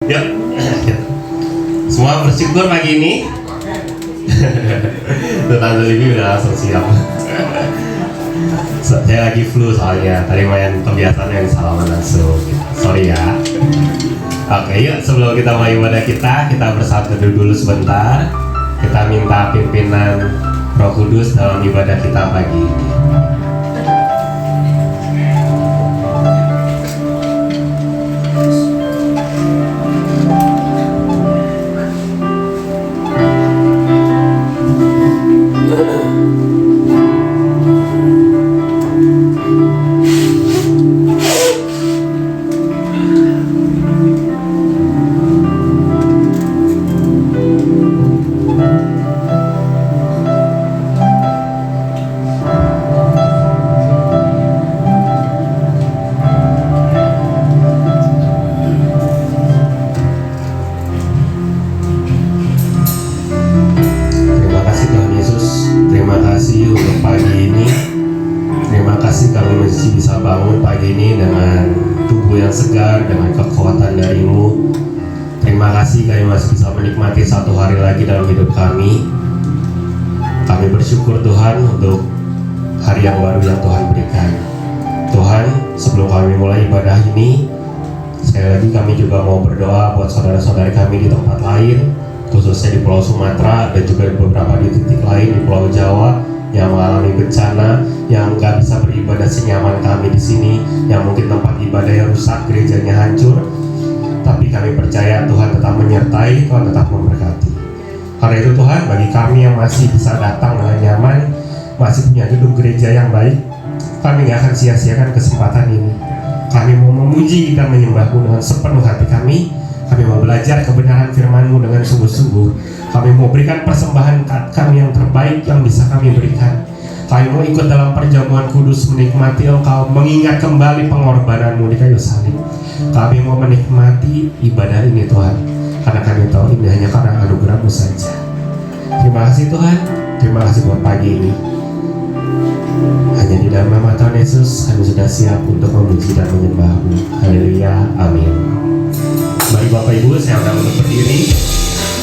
Yuk, semua bersyukur pagi ini. Tante Livi udah langsung siap. Saya lagi flu soalnya. Tadi main kebiasaan yang salaman langsung. Sorry ya. Oke, yuk sebelum kita mulai ibadah kita bersatu dulu sebentar. Kita minta pimpinan Roh Kudus dalam ibadah kita pagi ini. Segar dengan kekuatan dari-Mu. Terima kasih kami masih bisa menikmati satu hari lagi dalam hidup kami. Kami bersyukur Tuhan untuk hari yang baru yang Tuhan berikan. Tuhan, sebelum kami mulai ibadah ini, sekali lagi kami juga mau berdoa buat saudara-saudari kami di tempat lain, khususnya di Pulau Sumatera dan juga di beberapa di titik lain di Pulau Jawa yang mengalami bencana, yang nggak bisa beribadah senyaman kami di sini, yang mungkin tempat ibadahnya rusak, gerejanya hancur. Tapi kami percaya Tuhan tetap menyertai, Tuhan tetap memberkati. Karena itu Tuhan, bagi kami yang masih bisa datang dengan nyaman, masih punya gedung gereja yang baik, kami nggak akan sia-siakan kesempatan ini. Kami mau memuji dan menyembah-Mu dengan sepenuh hati kami. Kami mau belajar kebenaran firman-Mu dengan sungguh-sungguh. Kami mau berikan persembahan kami yang terbaik yang bisa kami berikan. Kami mau ikut dalam perjamuan kudus, menikmati Engkau, mengingat kembali pengorbanan-Mu di kayu salib. Kami mau menikmati ibadah ini Tuhan, karena kami tahu ini hanya karena anugerah-Mu saja. Terima kasih Tuhan, terima kasih buat pagi ini. Hanya di dalam nama Tuhan Yesus kami sudah siap untuk memuji dan menyembah-Mu. Haleluya, amin. Mari Bapak Ibu, saya undang untuk berdiri.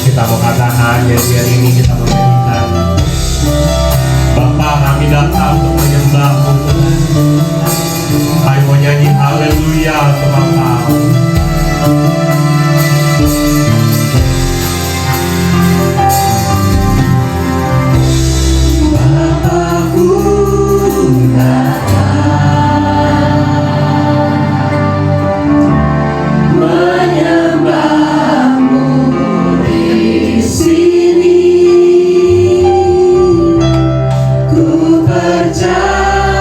Kita mau katakan nyanyian ini, kita mau nyanyikan. Bapa, kami datang untuk menyembah-Mu Tuhan. Kami mau nyanyi haleluya untuk Engkau. Bapa-Ku percaya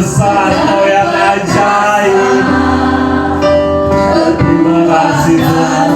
besar, Kau yang ajaib. Terima kasih Tuhan.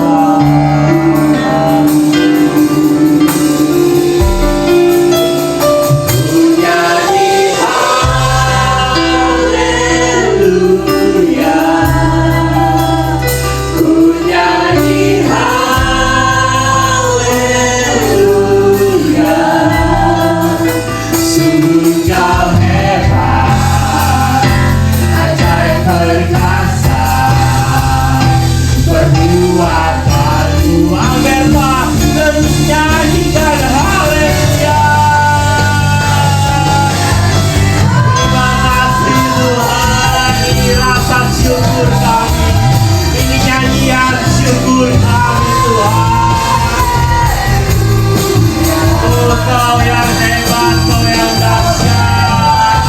Kau yang hebat, Kau yang dahsyat.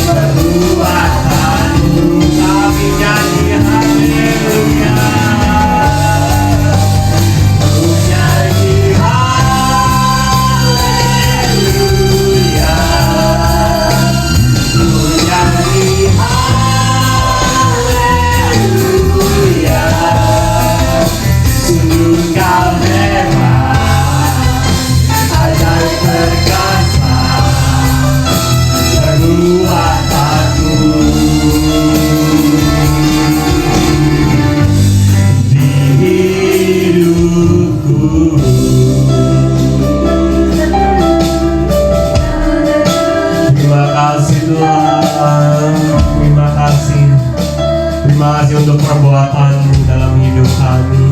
Perbuatanmu kami nyanyi haleluya. Ku nyanyi haleluya. Ku nyanyi haleluya. Sungguh Kau hebat, ajaib perkasa perbuatanmu di hidupku. Terima kasih Tuhan, terima kasih. Terima kasih untuk perbuatan-Mu dalam hidup kami.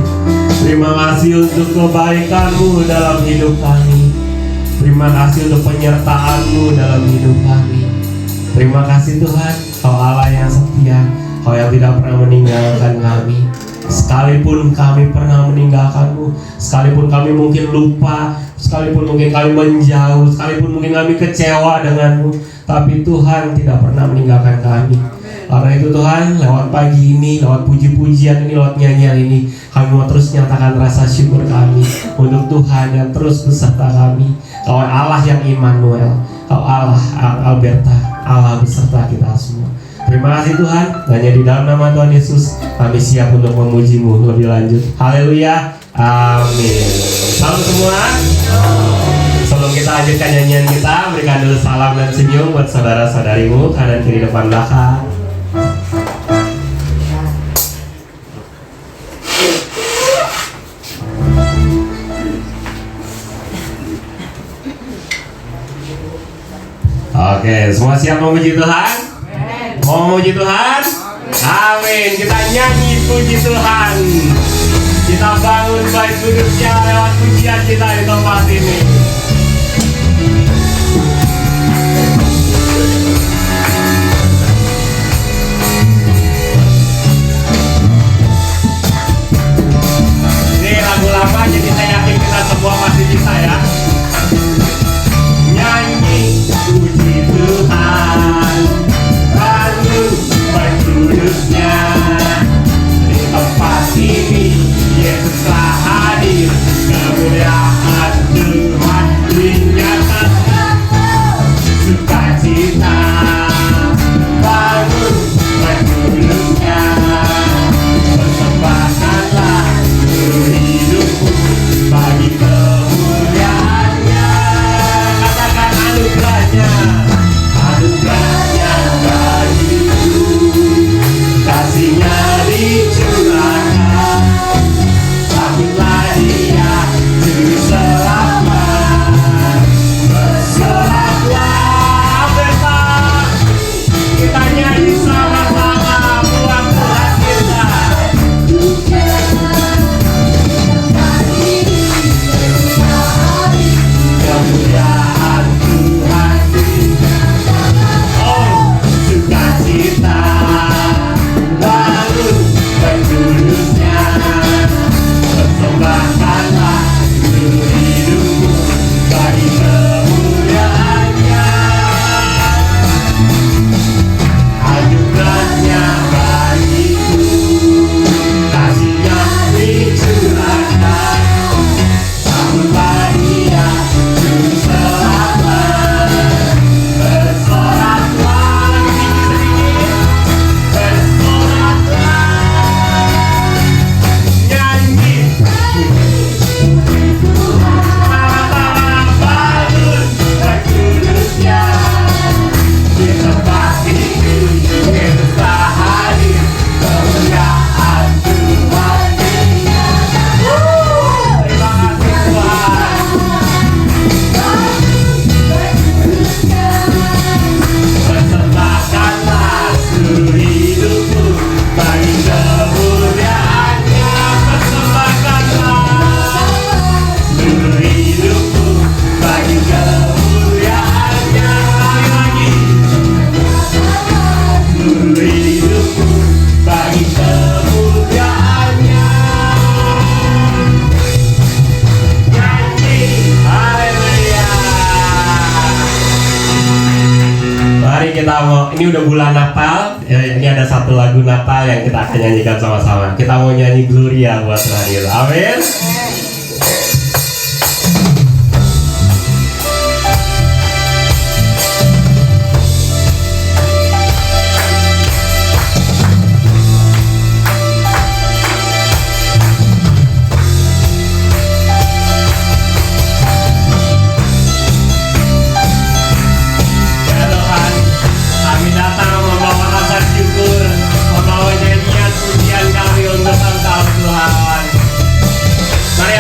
Terima kasih untuk kebaikan-Mu dalam hidup kami. Terima kasih untuk penyertaan-Mu dalam hidup kami. Terima kasih Tuhan, Kau Allah yang setia, Kau yang tidak pernah meninggalkan kami. Sekalipun kami pernah meninggalkan-Mu, sekalipun kami mungkin lupa, sekalipun mungkin kami menjauh, sekalipun mungkin kami kecewa dengan-Mu, tapi Tuhan tidak pernah meninggalkan kami. Karena itu Tuhan, lewat pagi ini, lewat puji-pujian ini, lewat nyanyian ini, kami mau terus nyatakan rasa syukur kami untuk Tuhan yang terus beserta kami. Kau Allah yang Immanuel, Kau Allah Alberta, Allah beserta kita semua. Terima kasih Tuhan, hanya di dalam nama Tuhan Yesus kami siap untuk memuji-Mu lebih lanjut. Haleluya, amin. Salam semua. Sebelum kita lanjutkan nyanyian kita, berikan dulu salam dan senyum buat saudara-saudarimu kanan kiri depan belakang. Oke, semua siap memuji Tuhan? Mau memuji Tuhan? Amin. Kita nyanyi puji Tuhan. Kita bangun bait kudusnya lewat pujian kita di tempat ini. Ini lagu lama, jadi saya yakin kita semua masih bisa ya. Nyanyi puji Tuhan, bangun bait kudusnya. Di tempat ini Yesus telah hadir, kemuliaan Tuhan seluruh hidupku bagi kemuliaannya. Nyanyi haleluya. Mari kita mau, ini udah bulan Natal ya, ini ada satu lagu Natal yang kita akan nyanyikan sama-sama. Kita mau nyanyi Gloria buat Tuhan Yesus. Amin. Mari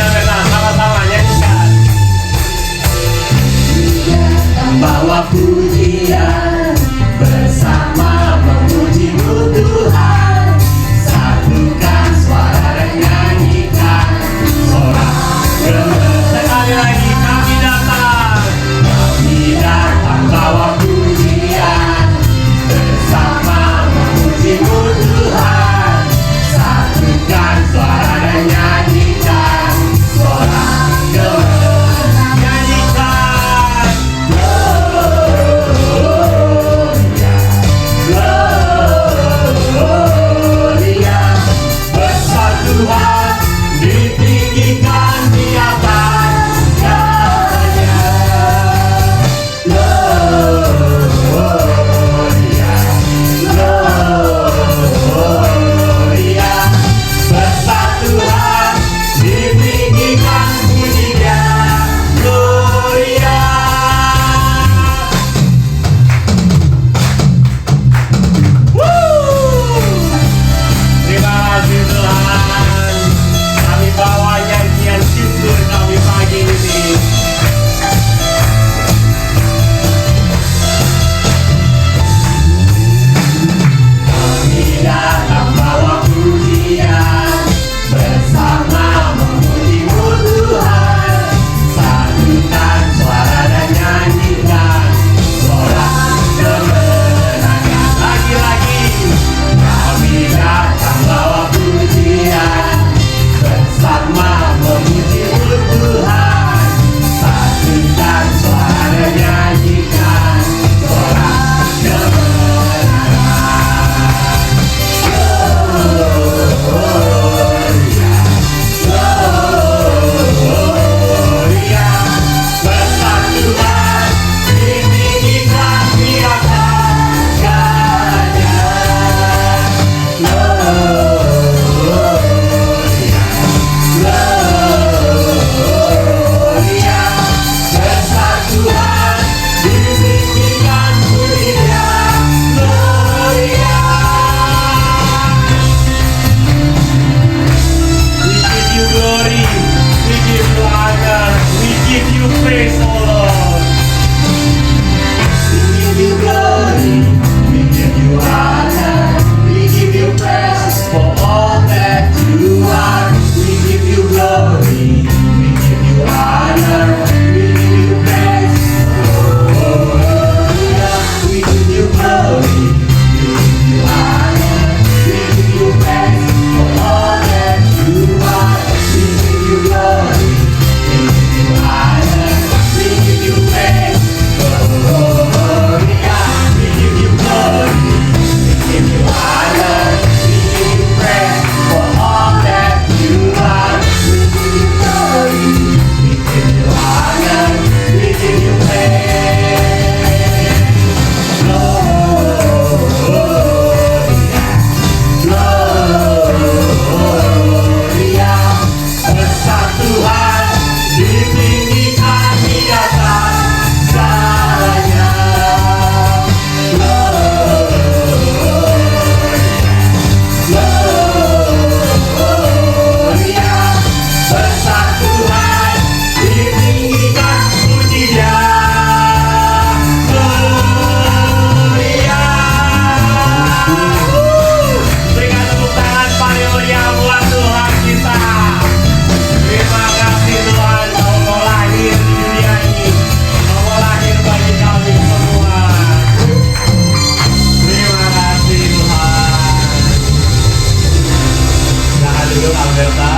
duduk Alberta.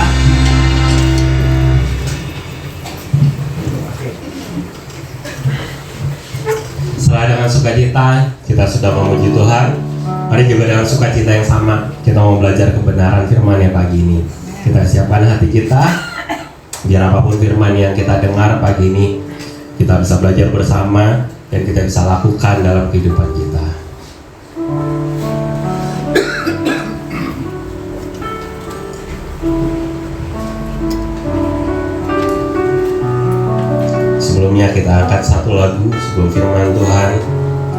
Setelah dengan sukacita kita sudah memuji Tuhan, mari juga dengan sukacita yang sama kita mau belajar kebenaran firman-Nya pagi ini. Kita siapkan hati kita, biar apapun firman yang kita dengar pagi ini kita bisa belajar bersama dan kita bisa lakukan dalam kehidupan kita. Sebelumnya kita angkat satu lagu sebelum firman Tuhan.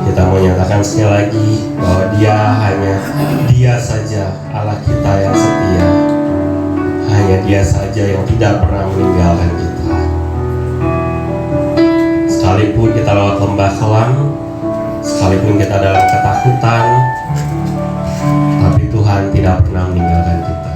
Kita mau nyatakan sekali lagi bahwa Dia saja Allah kita yang setia. Hanya Dia saja yang tidak pernah meninggalkan kita. Sekalipun kita lewat lembah kelam, sekalipun kita dalam ketakutan, tapi Tuhan tidak pernah meninggalkan kita.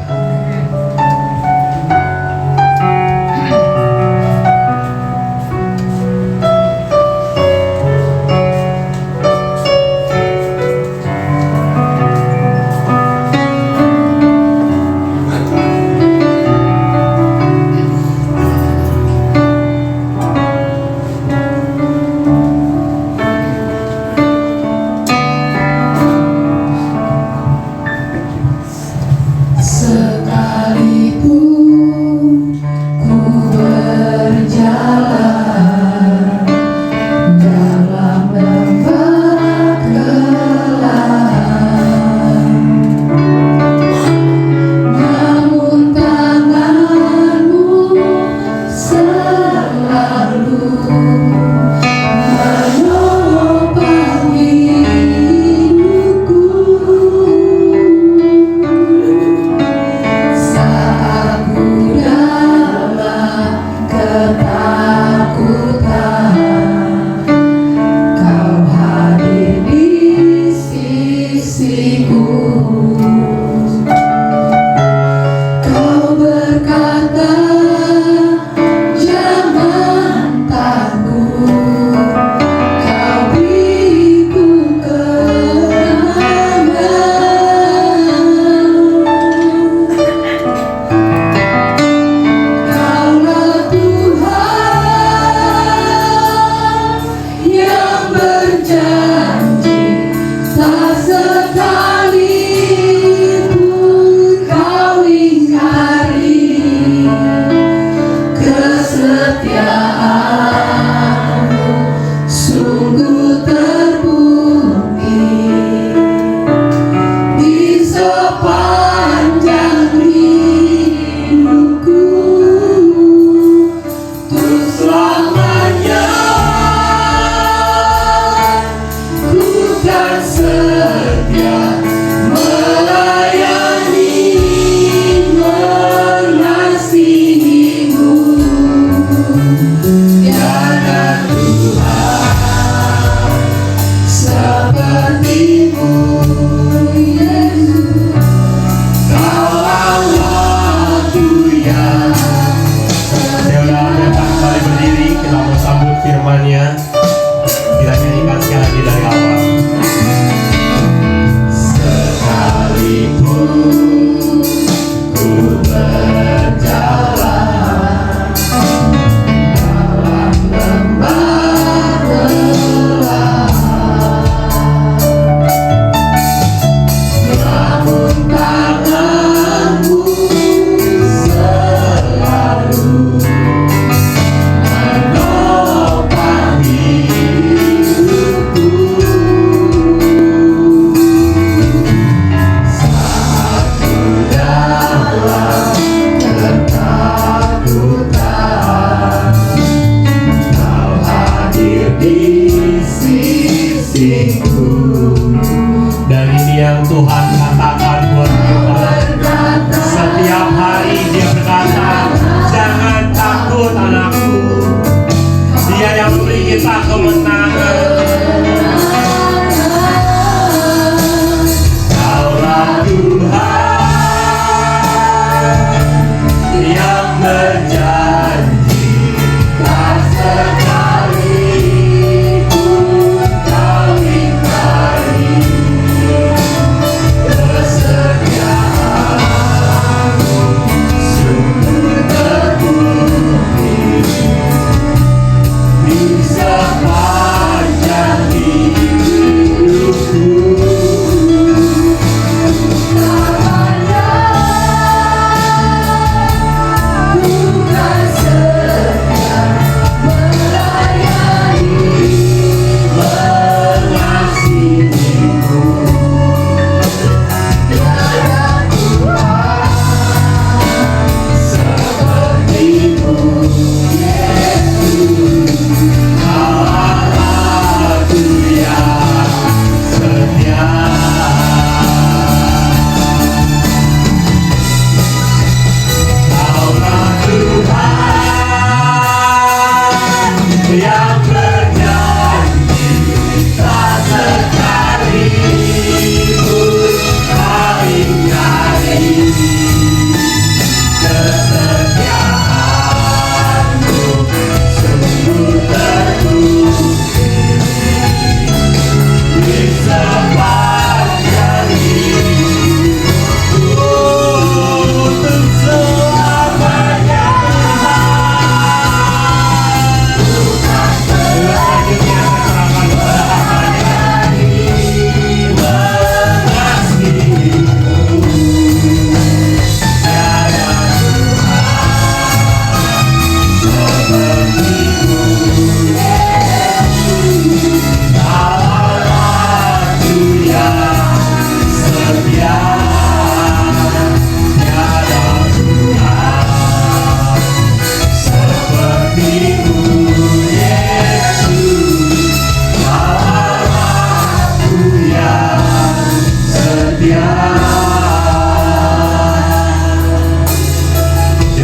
Ya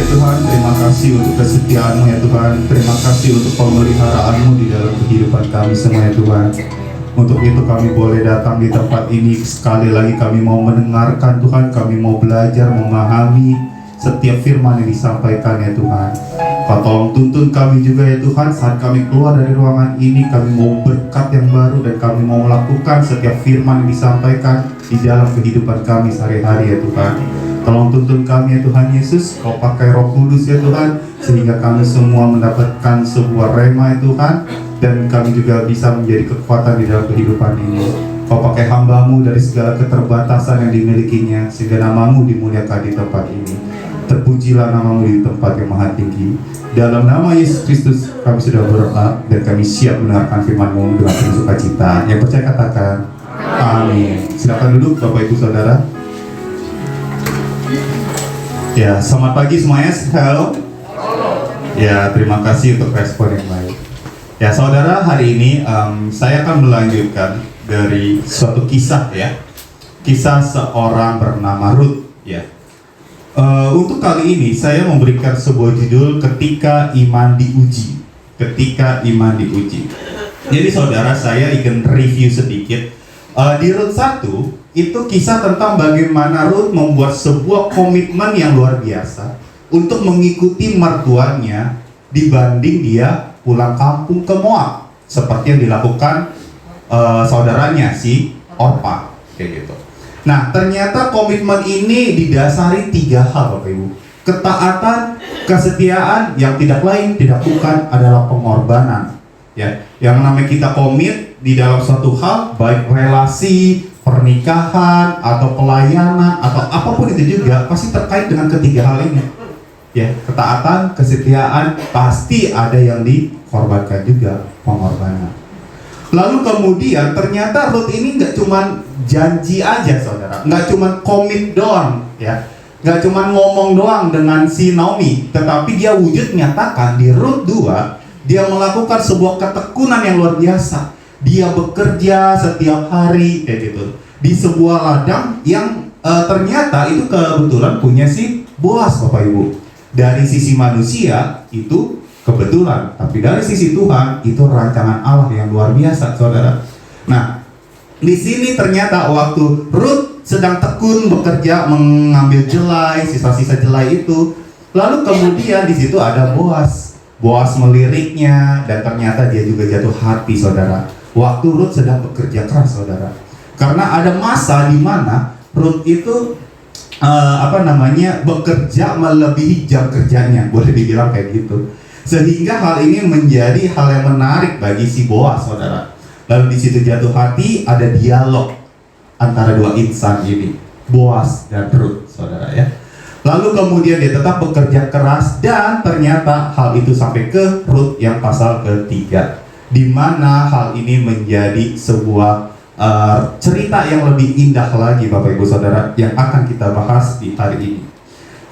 Tuhan, terima kasih untuk kesetiaan-Mu ya Tuhan. Terima kasih untuk pemeliharaanmu di dalam kehidupan kami semua ya Tuhan. Untuk itu kami boleh datang di tempat ini. Sekali lagi kami mau mendengarkan Tuhan, kami mau belajar, memahami setiap firman yang disampaikan ya Tuhan. Kau tolong tuntun kami juga ya Tuhan. Saat kami keluar dari ruangan ini, kami mau berkat yang baru dan kami mau melakukan setiap firman yang disampaikan di dalam kehidupan kami sehari-hari ya Tuhan. Tolong tuntun kami ya Tuhan Yesus. Kau pakai Roh Kudus ya Tuhan, sehingga kami semua mendapatkan sebuah rema ya Tuhan, dan kami juga bisa menjadi kekuatan di dalam kehidupan ini. Kau pakai hamba-Mu dari segala keterbatasan yang dimilikinya, sehingga nama-Mu dimuliakan di tempat ini. Terpujilah nama-Mu di tempat yang maha tinggi. Dalam nama Yesus Kristus kami sudah berdoa dan kami siap mendengarkan firman-Mu dengan penuh sukacita. Yang percaya katakan amin. Silakan duduk Bapak Ibu Saudara. Ya, selamat pagi semuanya. Halo. Ya, terima kasih untuk respon yang baik. Ya, saudara, hari ini saya akan melanjutkan dari suatu kisah ya. Kisah seorang bernama Ruth ya. Untuk kali ini saya memberikan sebuah judul ketika iman diuji. Ketika iman diuji. Jadi saudara, saya ingin review sedikit. Di Ruth 1 itu kisah tentang bagaimana Ruth membuat sebuah komitmen yang luar biasa untuk mengikuti mertuanya dibanding dia pulang kampung ke Moab, seperti yang dilakukan saudaranya si Orpa kayak gitu. Nah, ternyata komitmen ini didasari 3 hal Bapak Ibu. Ketaatan, kesetiaan, yang tidak lain tidak bukan adalah pengorbanan. Ya, yang namanya kita komit di dalam suatu hal, baik relasi, pernikahan, atau pelayanan, atau apapun itu juga pasti terkait dengan ketiga hal ini. Ya, ketaatan, kesetiaan, pasti ada yang dikorbankan juga, pengorbanan. Lalu kemudian ternyata Ruth ini nggak cuma janji aja saudara, nggak cuma komit doang ya, nggak cuma ngomong doang dengan si Naomi, tetapi dia wujud nyatakan di Ruth 2. Dia melakukan sebuah ketekunan yang luar biasa. Dia bekerja setiap hari kayak gitu di sebuah ladang yang ternyata itu kebetulan punya si Boas Bapak Ibu. Dari sisi manusia itu kebetulan, tapi dari sisi Tuhan itu rancangan Allah yang luar biasa saudara. Nah, di sini ternyata waktu Ruth sedang tekun bekerja mengambil jelai, sisa-sisa jelai itu, lalu kemudian di situ ada Boas. Boas meliriknya dan ternyata dia juga jatuh hati saudara. Waktu Ruth sedang bekerja keras saudara. Karena ada masa di mana Ruth itu bekerja melebihi jam kerjanya, boleh dibilang kayak gitu. Sehingga hal ini menjadi hal yang menarik bagi si Boas saudara. Lalu di situ jatuh hati, ada dialog antara dua insan ini, Boas dan Ruth saudara ya. Lalu kemudian dia tetap bekerja keras dan ternyata hal itu sampai ke Ruth yang pasal ketiga, di mana hal ini menjadi sebuah cerita yang lebih indah lagi Bapak Ibu Saudara yang akan kita bahas di hari ini.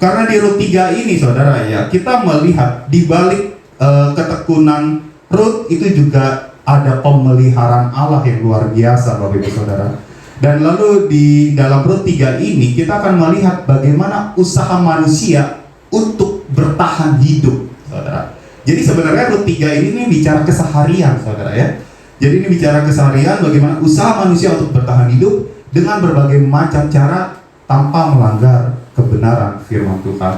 Karena di Ruth 3 ini saudara ya, kita melihat di balik ketekunan Ruth itu juga ada pemeliharaan Allah yang luar biasa Bapak Ibu Saudara. Dan lalu di dalam Ruth 3 ini kita akan melihat bagaimana usaha manusia untuk bertahan hidup saudara. Jadi sebenarnya Ruth 3 ini bicara keseharian saudara ya. Jadi ini bicara keseharian bagaimana usaha manusia untuk bertahan hidup dengan berbagai macam cara tanpa melanggar kebenaran firman Tuhan.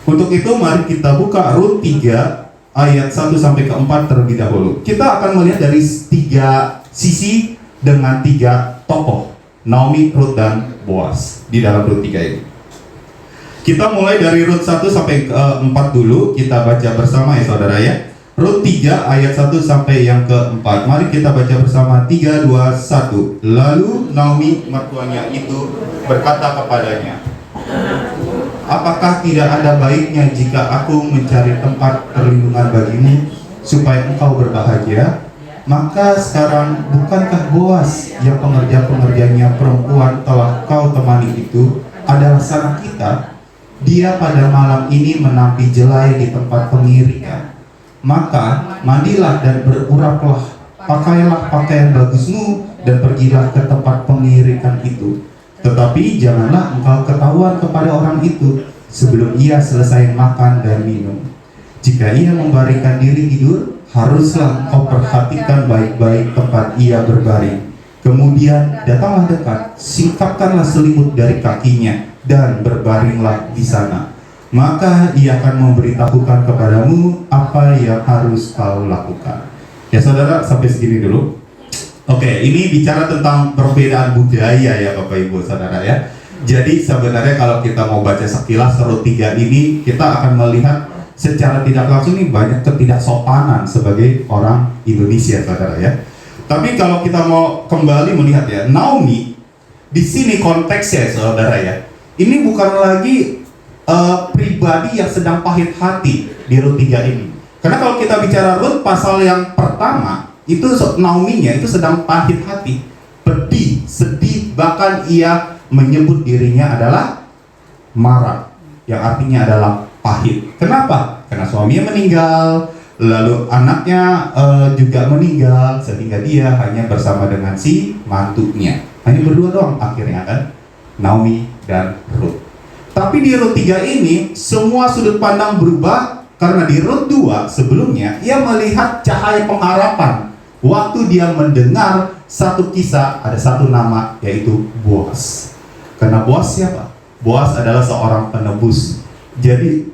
Untuk itu mari kita buka Ruth 3 ayat 1 sampai ke 4 terlebih dahulu. Kita akan melihat dari 3 sisi dengan 3 tokoh, Naomi, Ruth, dan Boas di dalam Ruth 3 ini. Kita mulai dari Ruth 1 sampai ke 4 dulu. Kita baca bersama ya saudara ya. Ruth 3 ayat 1 sampai yang ke-4. Mari kita baca bersama. 3, 2, 1. Lalu Naomi mertuanya itu berkata kepadanya, apakah tidak ada baiknya jika aku mencari tempat perlindungan bagimu supaya engkau berbahagia? Maka sekarang bukankah Boas yang pengerja-pengerjanya perempuan telah kau temani itu adalah sanak kita? Dia pada malam ini menampi jelai di tempat pengiringan. Maka mandilah dan beruraplah, pakailah pakaian bagusmu dan pergilah ke tempat pengiringan itu. Tetapi janganlah engkau ketahuan kepada orang itu sebelum ia selesai makan dan minum. Jika ia membaringkan diri tidur, haruslah engkau perhatikan baik-baik tempat ia berbaring. Kemudian datanglah dekat, singkapkanlah selimut dari kakinya, dan berbaringlah di sana. Maka ia akan memberitahukan kepadamu apa yang harus kau lakukan. Ya saudara, sampai segini dulu. Oke, ini bicara tentang perbedaan budaya ya Bapak Ibu Saudara ya. Jadi sebenarnya kalau kita mau baca sekilas Rut 3 ini, kita akan melihat secara tidak langsung nih banyak ketidaksopanan sebagai orang Indonesia Saudara ya. Tapi kalau kita mau kembali melihat ya, Naomi di sini konteksnya Saudara ya. Ini bukan lagi pribadi yang sedang pahit hati di Rut 3 ini. Karena kalau kita bicara Rut pasal yang pertama, itu Naomi-nya itu sedang pahit hati, pedih, sedih, bahkan ia menyebut dirinya adalah Mara, yang artinya adalah pahit. Kenapa? Karena suaminya meninggal, lalu anaknya juga meninggal, sehingga dia hanya bersama dengan si mantunya. Hanya berdua doang akhirnya kan, Naomi dan Rut. Tapi di Rut 3 ini, semua sudut pandang berubah, karena di Rut 2 sebelumnya, ia melihat cahaya pengharapan. Waktu dia mendengar satu kisah, ada satu nama, yaitu Boas. Karena Boas siapa? Boas adalah seorang penebus. Jadi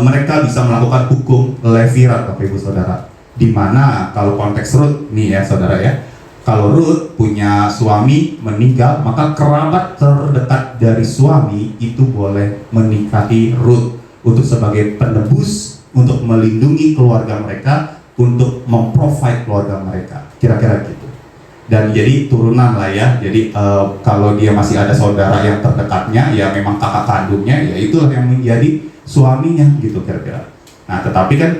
mereka bisa melakukan hukum Levirat, Bapak Ibu Saudara. Dimana kalau konteks Rut nih ya Saudara ya, kalau Rut punya suami meninggal, maka kerabat terdekat dari suami itu boleh menikahi Rut untuk sebagai penebus, untuk melindungi keluarga mereka, untuk memprovide keluarga mereka, kira-kira gitu. Dan jadi turunan lah ya. Jadi kalau dia masih ada saudara yang terdekatnya, ya memang kakak kandungnya, ya itulah yang menjadi suaminya gitu kira-kira. Nah tetapi kan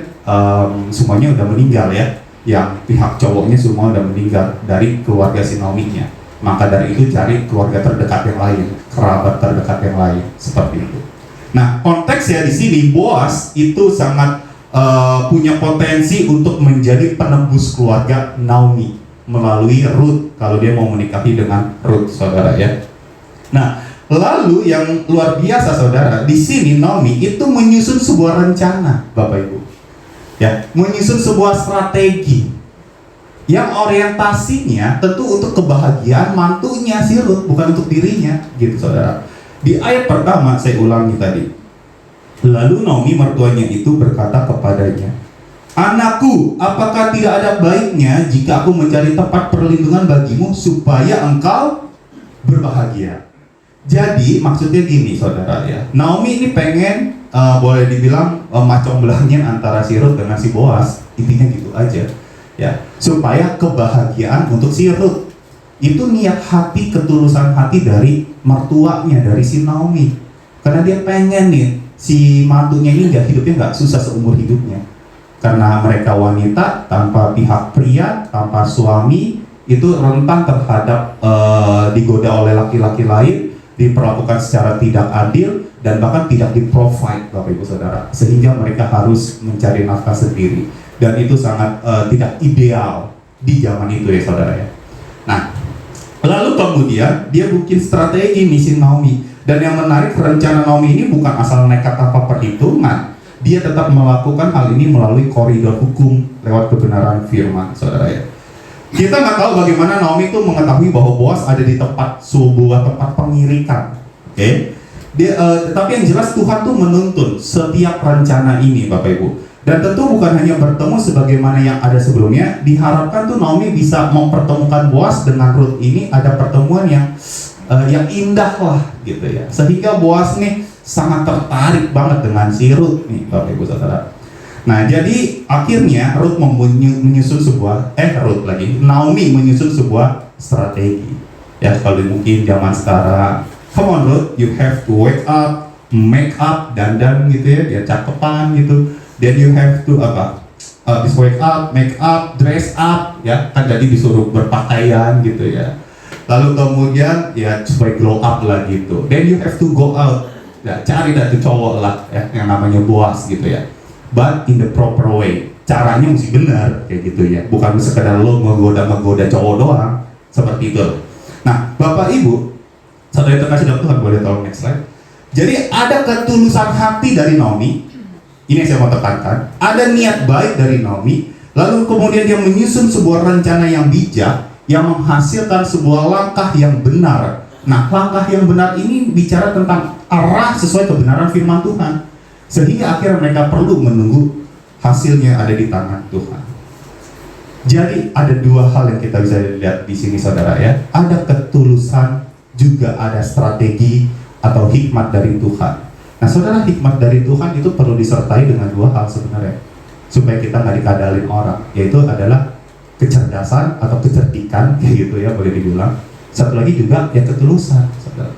semuanya udah meninggal ya. Yang pihak cowoknya semua udah meninggal dari keluarga si Naomi-nya. Maka dari itu cari keluarga terdekat yang lain, kerabat terdekat yang lain, seperti itu. Nah konteksnya di sini Boas itu sangat punya potensi untuk menjadi penebus keluarga Naomi melalui Rut kalau dia mau menikahi dengan Rut Saudara ya. Nah, lalu yang luar biasa Saudara, di sini Naomi itu menyusun sebuah rencana, Bapak Ibu. Ya, menyusun sebuah strategi yang orientasinya tentu untuk kebahagiaan mantunya si Rut, bukan untuk dirinya, gitu Saudara. Di ayat pertama saya ulangi tadi. Lalu Naomi mertuanya itu berkata kepadanya, "Anakku, apakah tidak ada baiknya jika aku mencari tempat perlindungan bagimu supaya engkau berbahagia?" Jadi maksudnya gini Saudara ya, Naomi ini pengen boleh dibilang macam belangnya antara si Rut dengan si Boas, intinya gitu aja ya, supaya kebahagiaan untuk si Rut. Itu niat hati, ketulusan hati dari mertuanya, dari si Naomi, karena dia pengen nih si mantunya ini hidupnya nggak susah seumur hidupnya. Karena mereka wanita tanpa pihak pria, tanpa suami, itu rentan terhadap digoda oleh laki-laki lain, diperlakukan secara tidak adil, dan bahkan tidak di-provide Bapak Ibu Saudara, sehingga mereka harus mencari nafkah sendiri. Dan itu sangat tidak ideal di zaman itu ya Saudara ya. Nah, lalu kemudian dia bikin strategi misi Naomi. Dan yang menarik, rencana Naomi ini bukan asal nekat tanpa perhitungan. Dia tetap melakukan hal ini melalui koridor hukum lewat kebenaran firman, Saudara ya. Kita nggak tahu bagaimana Naomi itu mengetahui bahwa Boas ada di sebuah tempat pengirikan. Oke? Tapi yang jelas Tuhan tuh menuntun setiap rencana ini, Bapak Ibu. Dan tentu bukan hanya bertemu sebagaimana yang ada sebelumnya. Diharapkan tuh Naomi bisa mempertemukan Boas dengan Rut ini, ada pertemuan yang indah lah gitu ya, sehingga Boas nih sangat tertarik banget dengan si Rut nih Bapak Ibu Saudara. Nah jadi akhirnya Rut menyusun sebuah Naomi menyusun sebuah strategi ya. Kalau mungkin zaman sekarang, come on Rut, you have to wake up, make up, dandan gitu ya, biar cakepan gitu. Then you have to habis wake up, make up, dress up ya, kan jadi disuruh berpakaian gitu ya. Lalu kemudian ya supaya glow up lah gitu. Then you have to go out, ya, cari dah tuh cowok lah ya, yang namanya Boas gitu ya. But in the proper way, caranya mesti benar kayak gitu ya. Bukan sekedar lo menggoda cowok doang seperti itu. Nah Bapak Ibu, Saudara yang terkasih dalam Tuhan, boleh tolong next slide. Jadi ada ketulusan hati dari Naomi. Ini yang saya mau tekankan. Ada niat baik dari Naomi. Lalu kemudian dia menyusun sebuah rencana yang bijak yang menghasilkan sebuah langkah yang benar. Nah, langkah yang benar ini bicara tentang arah sesuai kebenaran firman Tuhan. Sehingga akhirnya mereka perlu menunggu hasilnya ada di tangan Tuhan. Jadi ada dua hal yang kita bisa lihat di sini, saudara ya. Ada ketulusan, juga ada strategi atau hikmat dari Tuhan. Nah, saudara, hikmat dari Tuhan itu perlu disertai dengan dua hal sebenarnya, supaya kita nggak dikadalin orang, yaitu adalah kecerdasan atau kecerdikan, kayak gitu ya, boleh dibilang. Satu lagi juga ya ketulusan, saudara.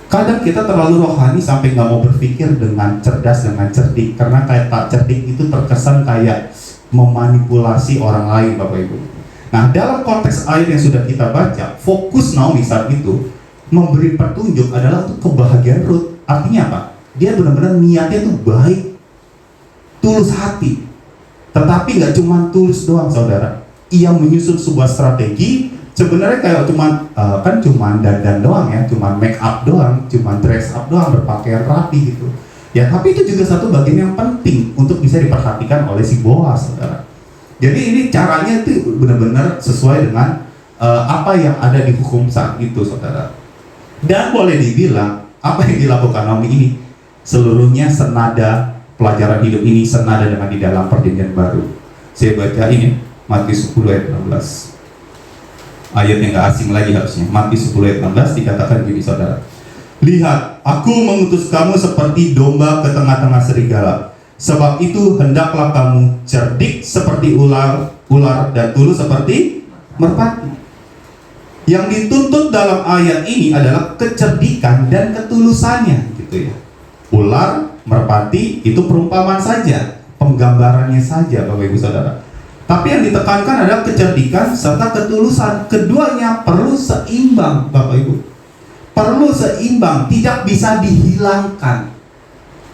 Kadang kita terlalu rohani sampai nggak mau berpikir dengan cerdas, dengan cerdik, karena kayak tak cerdik itu terkesan kayak memanipulasi orang lain, Bapak Ibu. Nah, dalam konteks ayat yang sudah kita baca, fokus Naomi saat itu memberi petunjuk adalah untuk kebahagiaan Ruth. Artinya apa? Dia benar-benar niatnya itu baik, tulus hati. Tetapi nggak cuma tulus doang, saudara. Ia menyusun sebuah strategi. Sebenarnya kayak cuma dandan doang ya, cuma make up doang, cuma dress up doang, berpakaian rapi gitu. Ya, tapi itu juga satu bagian yang penting untuk bisa diperhatikan oleh si Boaz, saudara. Jadi ini caranya itu benar-benar sesuai dengan apa yang ada di hukum saat itu, saudara. Dan boleh dibilang apa yang dilakukan Naomi ini seluruhnya senada, pelajaran hidup ini senada dengan di dalam perjanjian baru. Saya baca ini Matius 10 ayat 16. Ayat yang gak asing lagi harusnya. Matius 10 ayat 16 dikatakan gini, saudara. Lihat, aku mengutus kamu seperti domba ke tengah-tengah serigala. Sebab itu hendaklah kamu cerdik seperti ular dan tulus seperti merpati. Yang dituntut dalam ayat ini adalah kecerdikan dan ketulusannya, gitu ya. Ular, merpati itu perumpamaan saja, penggambarannya saja, Bapak Ibu Saudara. Tapi yang ditekankan adalah kecerdikan serta ketulusan. Keduanya perlu seimbang, Bapak Ibu. Perlu seimbang, tidak bisa dihilangkan.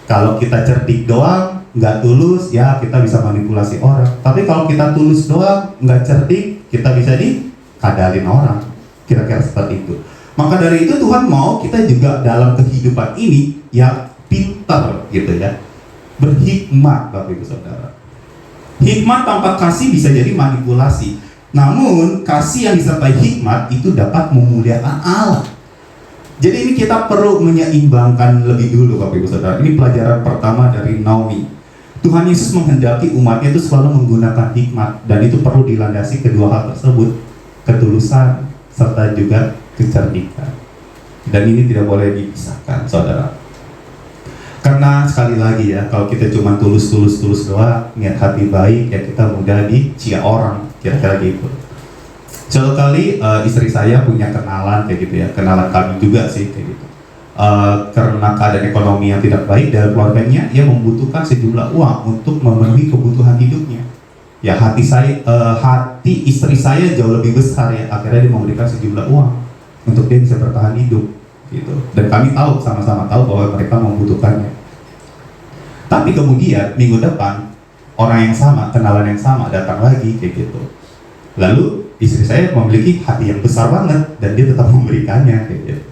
Kalau kita cerdik doang, nggak tulus, ya kita bisa manipulasi orang. Tapi kalau kita tulus doang, nggak cerdik, kita bisa dikadalin orang. Kira-kira seperti itu. Maka dari itu Tuhan mau kita juga dalam kehidupan ini yang pintar gitu ya, berhikmat, Bapak Ibu Saudara. Hikmat tanpa kasih bisa jadi manipulasi. Namun kasih yang disertai hikmat itu dapat memuliakan Allah. Jadi ini kita perlu menyeimbangkan lebih dulu, Bapak Ibu Saudara. Ini pelajaran pertama dari Naomi. Tuhan Yesus menghendaki umatnya itu selalu menggunakan hikmat, dan itu perlu dilandasi kedua hal tersebut, ketulusan serta juga kecerdikan. Dan ini tidak boleh dipisahkan, saudara. Karena sekali lagi ya, kalau kita cuma tulus doang, niat hati baik, ya kita mudah dicia orang, kira-kira gitu. Suatu kali istri saya punya kenalan kayak gitu ya, kenalan kami juga sih kayak gitu. Karena keadaan ekonomi yang tidak baik dari keluarganya, ia membutuhkan sejumlah uang untuk memenuhi kebutuhan hidupnya. Ya hati istri saya jauh lebih besar ya, akhirnya dia memberikan sejumlah uang untuk dia bisa bertahan hidup gitu. Dan kami tahu, sama-sama tahu bahwa mereka membutuhkannya. Tapi kemudian minggu depan orang yang sama, kenalan yang sama datang lagi kayak gitu. Lalu istri saya memiliki hati yang besar banget dan dia tetap memberikannya kayak gitu.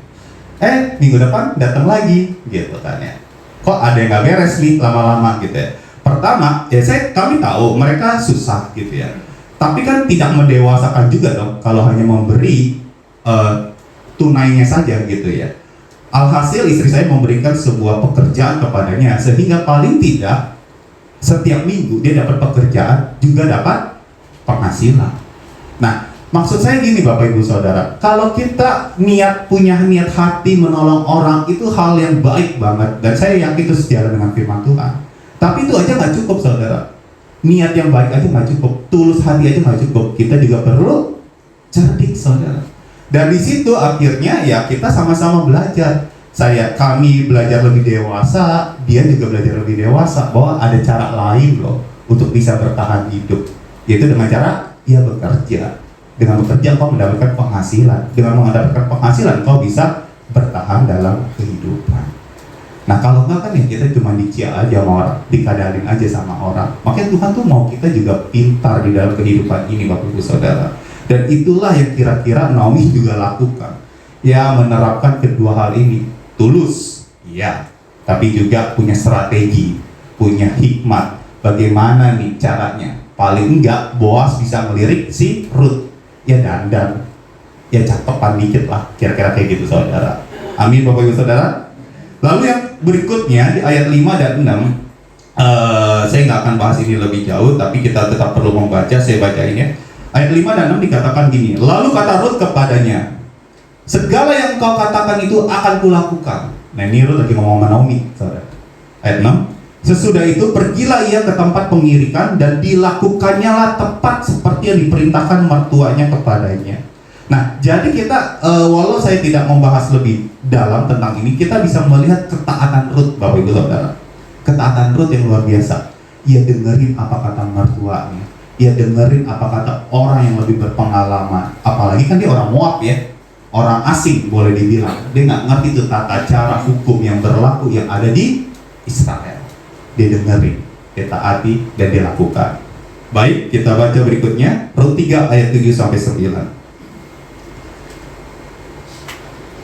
Minggu depan datang lagi gitu kan ya. Kok ada yang gak beres nih lama-lama gitu ya. Pertama, ya kami tahu mereka susah gitu ya. Tapi kan tidak mendewasakan juga dong kalau hanya memberi tunainya saja gitu ya. Alhasil istri saya memberikan sebuah pekerjaan kepadanya, sehingga paling tidak setiap minggu dia dapat pekerjaan, juga dapat penghasilan. Nah, maksud saya gini Bapak Ibu Saudara, kalau kita punya niat hati menolong orang, itu hal yang baik banget, dan saya yakin itu sejalan dengan firman Tuhan. Tapi itu aja nggak cukup, saudara. Niat yang baik aja nggak cukup, tulus hati aja nggak cukup. Kita juga perlu cerdik, saudara. Dan di situ akhirnya ya kita sama-sama belajar. Kami belajar lebih dewasa, dia juga belajar lebih dewasa bahwa ada cara lain loh untuk bisa bertahan hidup. Yaitu dengan cara ia bekerja. Dengan bekerja kau mendapatkan penghasilan. Dengan mendapatkan penghasilan kau bisa bertahan dalam kehidupan. Nah kalau enggak kan ya kita cuma dicia aja sama orang, dikadalin aja sama orang. Makanya Tuhan tuh mau kita juga pintar di dalam kehidupan ini, Bapak Ibu Saudara. Dan itulah yang kira-kira Naomi juga lakukan. ya menerapkan kedua hal ini. Tulus, ya, tapi juga punya strategi, punya hikmat. Bagaimana nih caranya? Paling enggak Boas bisa ngelirik si Ruth, ya dandan, ya catepan dikit lah, kira-kira kayak gitu saudara. Amin Bapak Ibu Saudara. Lalu yang berikutnya di ayat 5 dan 6, saya nggak akan bahas ini lebih jauh, tapi kita tetap perlu membaca. Saya bacain ya. Ayat 5 dan 6 dikatakan gini, lalu kata Ruth kepadanya, segala yang kau katakan itu akan kulakukan. Nah ini Ruth lagi ngomong sama Naomi, saudara. Ayat 6, sesudah itu pergilah ia ke tempat pengirikan dan dilakukannya lah tepat seperti yang diperintahkan mertuanya kepadanya. Nah jadi kita, walau saya tidak membahas lebih dalam tentang ini, kita bisa melihat ketaatan Ruth Bapak Ibu Saudara. Ketaatan Ruth yang luar biasa. Ia dengerin apa kata mertuanya, ia dengerin apa kata orang yang lebih berpengalaman. Apalagi kan dia orang Moab ya, orang asing boleh dibilang. Dia nggak ngerti tuh tata cara hukum yang berlaku yang ada di Israel. Dia dengerin, dia taati, dan dia lakukan. Baik, kita baca berikutnya Rut 3 ayat 7 sampai 9.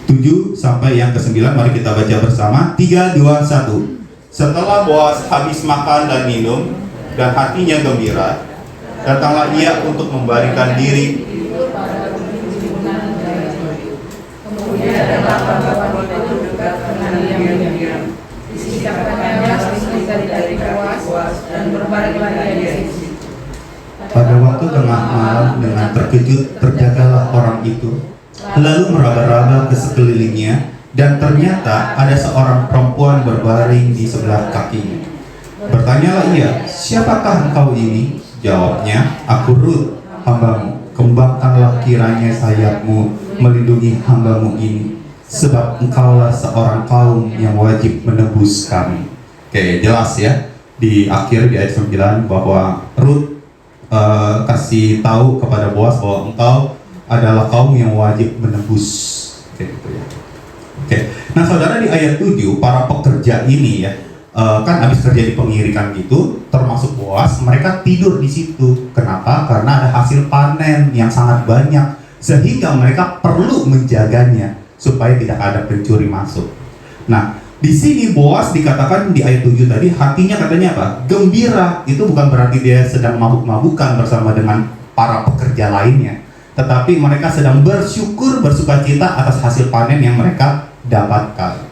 7 sampai yang ke-9, mari kita baca bersama. 3, 2, 1. Setelah Boas habis makan dan minum dan hatinya gembira, datanglah ia untuk membaringkan diri. Kemudian datang kawan-kawan itu juga dengan diam-diam. Disingkapkannya dari Boas dan berbaringlah ia di situ. Pada waktu tengah malam dengan terkejut terjagalah orang itu, lalu meraba-raba ke sekelilingnya, dan ternyata ada seorang perempuan berbaring di sebelah kakinya. Bertanyalah ia, siapakah engkau ini? Jawabnya, aku Ruth, hambamu. Kembangkanlah kiranya sayapmu melindungi hambamu ini, sebab engkaulah seorang kaum yang wajib menebus kami. Oke, jelas ya. Di akhir di ayat 9 bahwa Ruth kasih tahu kepada Boas bahwa engkau adalah kaum yang wajib menebus. Kayak gitu ya. Oke. Nah saudara, di ayat 7 para pekerja ini ya, kan habis kerja di pengirikan gitu, termasuk Boas, mereka tidur di situ. Kenapa? Karena ada hasil panen yang sangat banyak, sehingga mereka perlu menjaganya supaya tidak ada pencuri masuk. Nah, di sini Boas dikatakan di ayat 7 tadi, hatinya katanya apa? Gembira. Itu bukan berarti dia sedang mabuk-mabukan bersama dengan para pekerja lainnya, tetapi mereka sedang bersyukur, bersukacita atas hasil panen yang mereka dapatkan.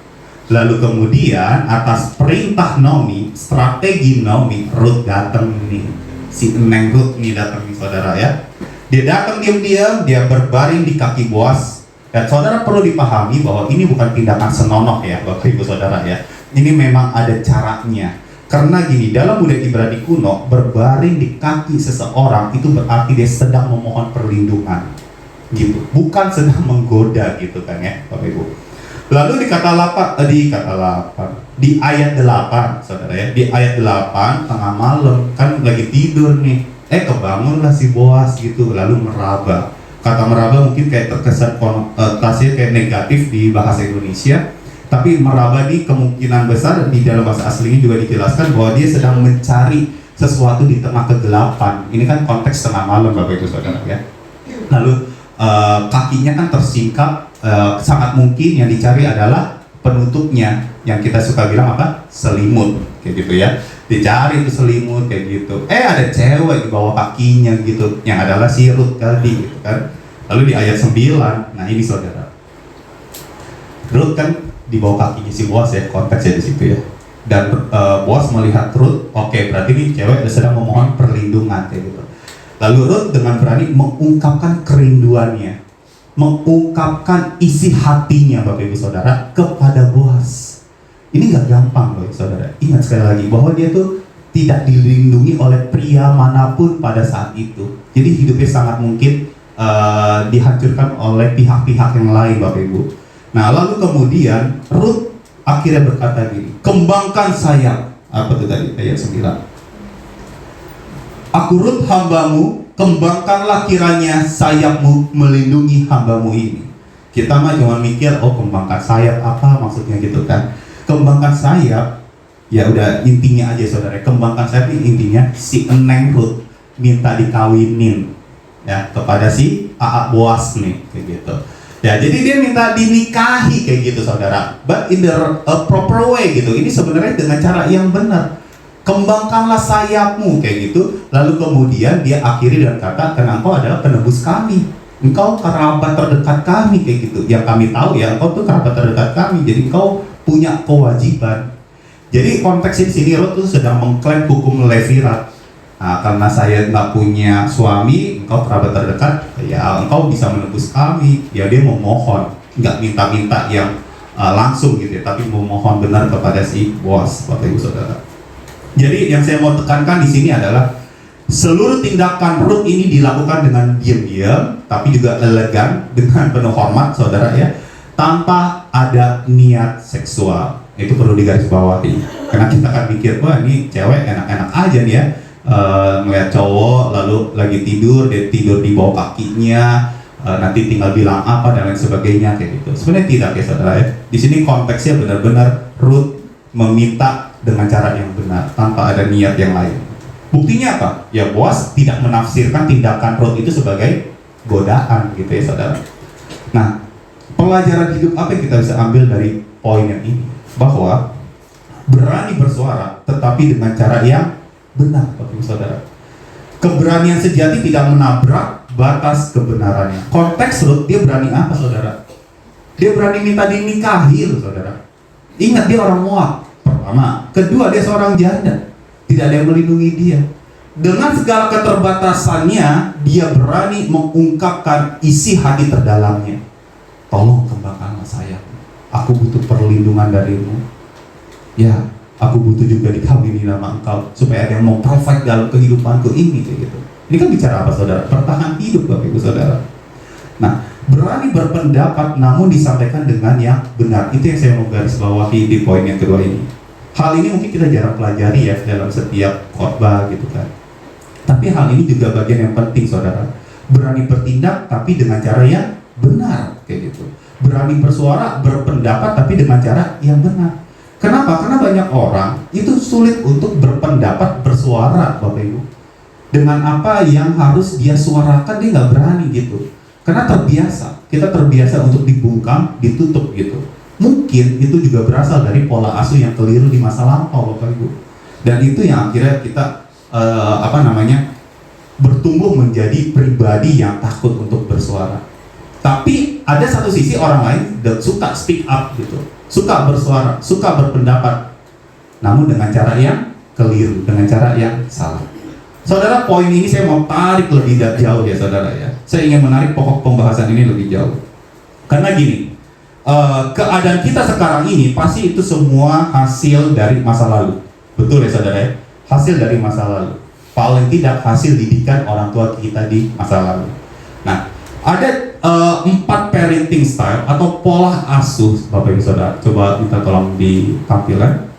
Lalu kemudian atas perintah Naomi, strategi Naomi, Ruth datang nih. Si Neng Ruth nih datang nih saudara ya. Dia datang diam-diam, dia berbaring di kaki Boas. Dan saudara perlu dipahami bahwa ini bukan tindakan senonoh ya Bapak Ibu Saudara ya. Ini memang ada caranya. Karena gini, dalam budaya Ibrani kuno, berbaring di kaki seseorang itu berarti dia sedang memohon perlindungan gitu, bukan sedang menggoda gitu kan ya Bapak Ibu. Lalu di ayat 8 saudara ya, di ayat 8 tengah malam kan lagi tidur nih, kebangunlah si Boas gitu, lalu meraba. Kata meraba mungkin kayak terkesan konotasinya kayak negatif di bahasa Indonesia, tapi meraba ini kemungkinan besar di dalam bahasa aslinya juga dijelaskan bahwa dia sedang mencari sesuatu di tengah kegelapan. Ini kan konteks tengah malam Bapak Ibu Saudara ya. Lalu kakinya kan tersingkap, sangat mungkin yang dicari adalah penutupnya, yang kita suka bilang apa? Selimut, kayak gitu ya. Dicari itu selimut kayak gitu. Ada cewek di bawah kakinya gitu, yang adalah si Ruth tadi gitu kan. Lalu di ayat 9, nah ini saudara, Ruth kan di bawah kakinya si Boas ya, konteksnya di situ ya. Dan Boas melihat Ruth, oke, berarti ini cewek sedang memohon perlindungan kayak gitu. Lalu Ruth dengan berani mengungkapkan kerinduannya, mengungkapkan isi hatinya Bapak Ibu Saudara kepada Boas. Ini nggak gampang loh saudara. Ingat sekali lagi bahwa dia tuh tidak dilindungi oleh pria manapun pada saat itu. Jadi hidupnya sangat mungkin dihancurkan oleh pihak-pihak yang lain Bapak Ibu. Nah lalu kemudian Ruth akhirnya berkata gini, kembangkan sayap. Apa itu tadi ayat 9? Aku Ruth hambamu, kembangkanlah kiranya sayapmu melindungi hambamu ini. Kita mah cuma mikir, kembangkan sayap apa maksudnya gitu kan. Kembangkan sayap, ya udah intinya aja saudara. Kembangkan sayap ini intinya si Neng Ruth minta dikawinin ya kepada si Boas nih kayak gitu. Ya, jadi dia minta dinikahi kayak gitu saudara. But in the proper way gitu. Ini sebenarnya dengan cara yang benar. Kembangkanlah sayapmu kayak gitu. Lalu kemudian dia akhiri dan kata, karena engkau adalah penebus kami. Engkau kerabat terdekat kami kayak gitu. Yang kami tahu ya, engkau tuh kerabat terdekat kami. Jadi engkau punya kewajiban. Jadi konteksnya di sini Rut tuh sedang mengklaim hukum Levirat. Nah, karena saya nggak punya suami, engkau kerabat terdekat, ya engkau bisa menebus kami. Ya dia memohon, nggak minta-minta yang langsung gitu ya, tapi memohon benar kepada si Boaz, Bapak Ibu Saudara. Jadi yang saya mau tekankan di sini adalah seluruh tindakan Rut ini dilakukan dengan diam-diam, tapi juga elegan, dengan penuh hormat, saudara ya, tanpa ada niat seksual. Itu perlu digarisbawahi. Karena kita akan pikir, wah ini cewek enak-enak aja nih ya. Ngeliat cowok lalu lagi tidur, dia tidur di bawah kakinya, nanti tinggal bilang apa dan lain sebagainya kayak gitu. Sebenarnya tidak ya saudara ya. Di sini konteksnya benar-benar Rut meminta dengan cara yang benar tanpa ada niat yang lain. Buktinya apa? Ya Boaz tidak menafsirkan tindakan Rut itu sebagai godaan gitu ya saudara. Nah, pelajaran hidup apa yang kita bisa ambil dari poin yang ini? Bahwa berani bersuara tetapi dengan cara yang benar, Bapak Ibu Saudara. Keberanian sejati tidak menabrak batas kebenarannya. Konteks Rut, dia berani apa saudara? Dia berani minta dinikahi loh saudara. Ingat dia orang Moab, pertama. Kedua dia seorang janda, tidak ada yang melindungi dia. Dengan segala keterbatasannya, dia berani mengungkapkan isi hati terdalamnya. Tolong kembangkanlah saya, aku butuh perlindungan darimu. Ya, aku butuh juga dikawini nama engkau supaya ada yang mau provide dalam kehidupanku ini kayak gitu. Ini kan bicara apa saudara? Bertahan hidup Bapak Ibu Saudara. Nah, berani berpendapat namun disampaikan dengan yang benar. Itu yang saya mau garis bawahi di poin yang kedua ini. Hal ini mungkin kita jarang pelajari ya dalam setiap khotbah gitu kan. Tapi hal ini juga bagian yang penting saudara. Berani bertindak tapi dengan cara yang benar kayak gitu. Berani bersuara, berpendapat tapi dengan cara yang benar. Kenapa? Karena banyak orang itu sulit untuk berpendapat, bersuara, Bapak Ibu. Dengan apa yang harus dia suarakan, dia nggak berani gitu. Karena terbiasa, kita terbiasa untuk dibungkam, ditutup gitu. Mungkin itu juga berasal dari pola asuh yang keliru di masa lampau, Bapak Ibu. Dan itu yang akhirnya kita bertumbuh menjadi pribadi yang takut untuk bersuara. Tapi ada satu sisi orang lain yang suka speak up gitu. Suka bersuara, suka berpendapat, namun dengan cara yang keliru, dengan cara yang salah. Saudara, poin ini saya mau tarik lebih jauh ya saudara ya. Saya ingin menarik pokok pembahasan ini lebih jauh. Karena gini, keadaan kita sekarang ini pasti itu semua hasil dari masa lalu. Betul ya saudara ya? Hasil dari masa lalu. Paling tidak hasil didikan orang tua kita di masa lalu. Nah, ada 4 parenting style atau pola asuh Bapak Ibu Saudara. Coba kita tolong ditampilkan.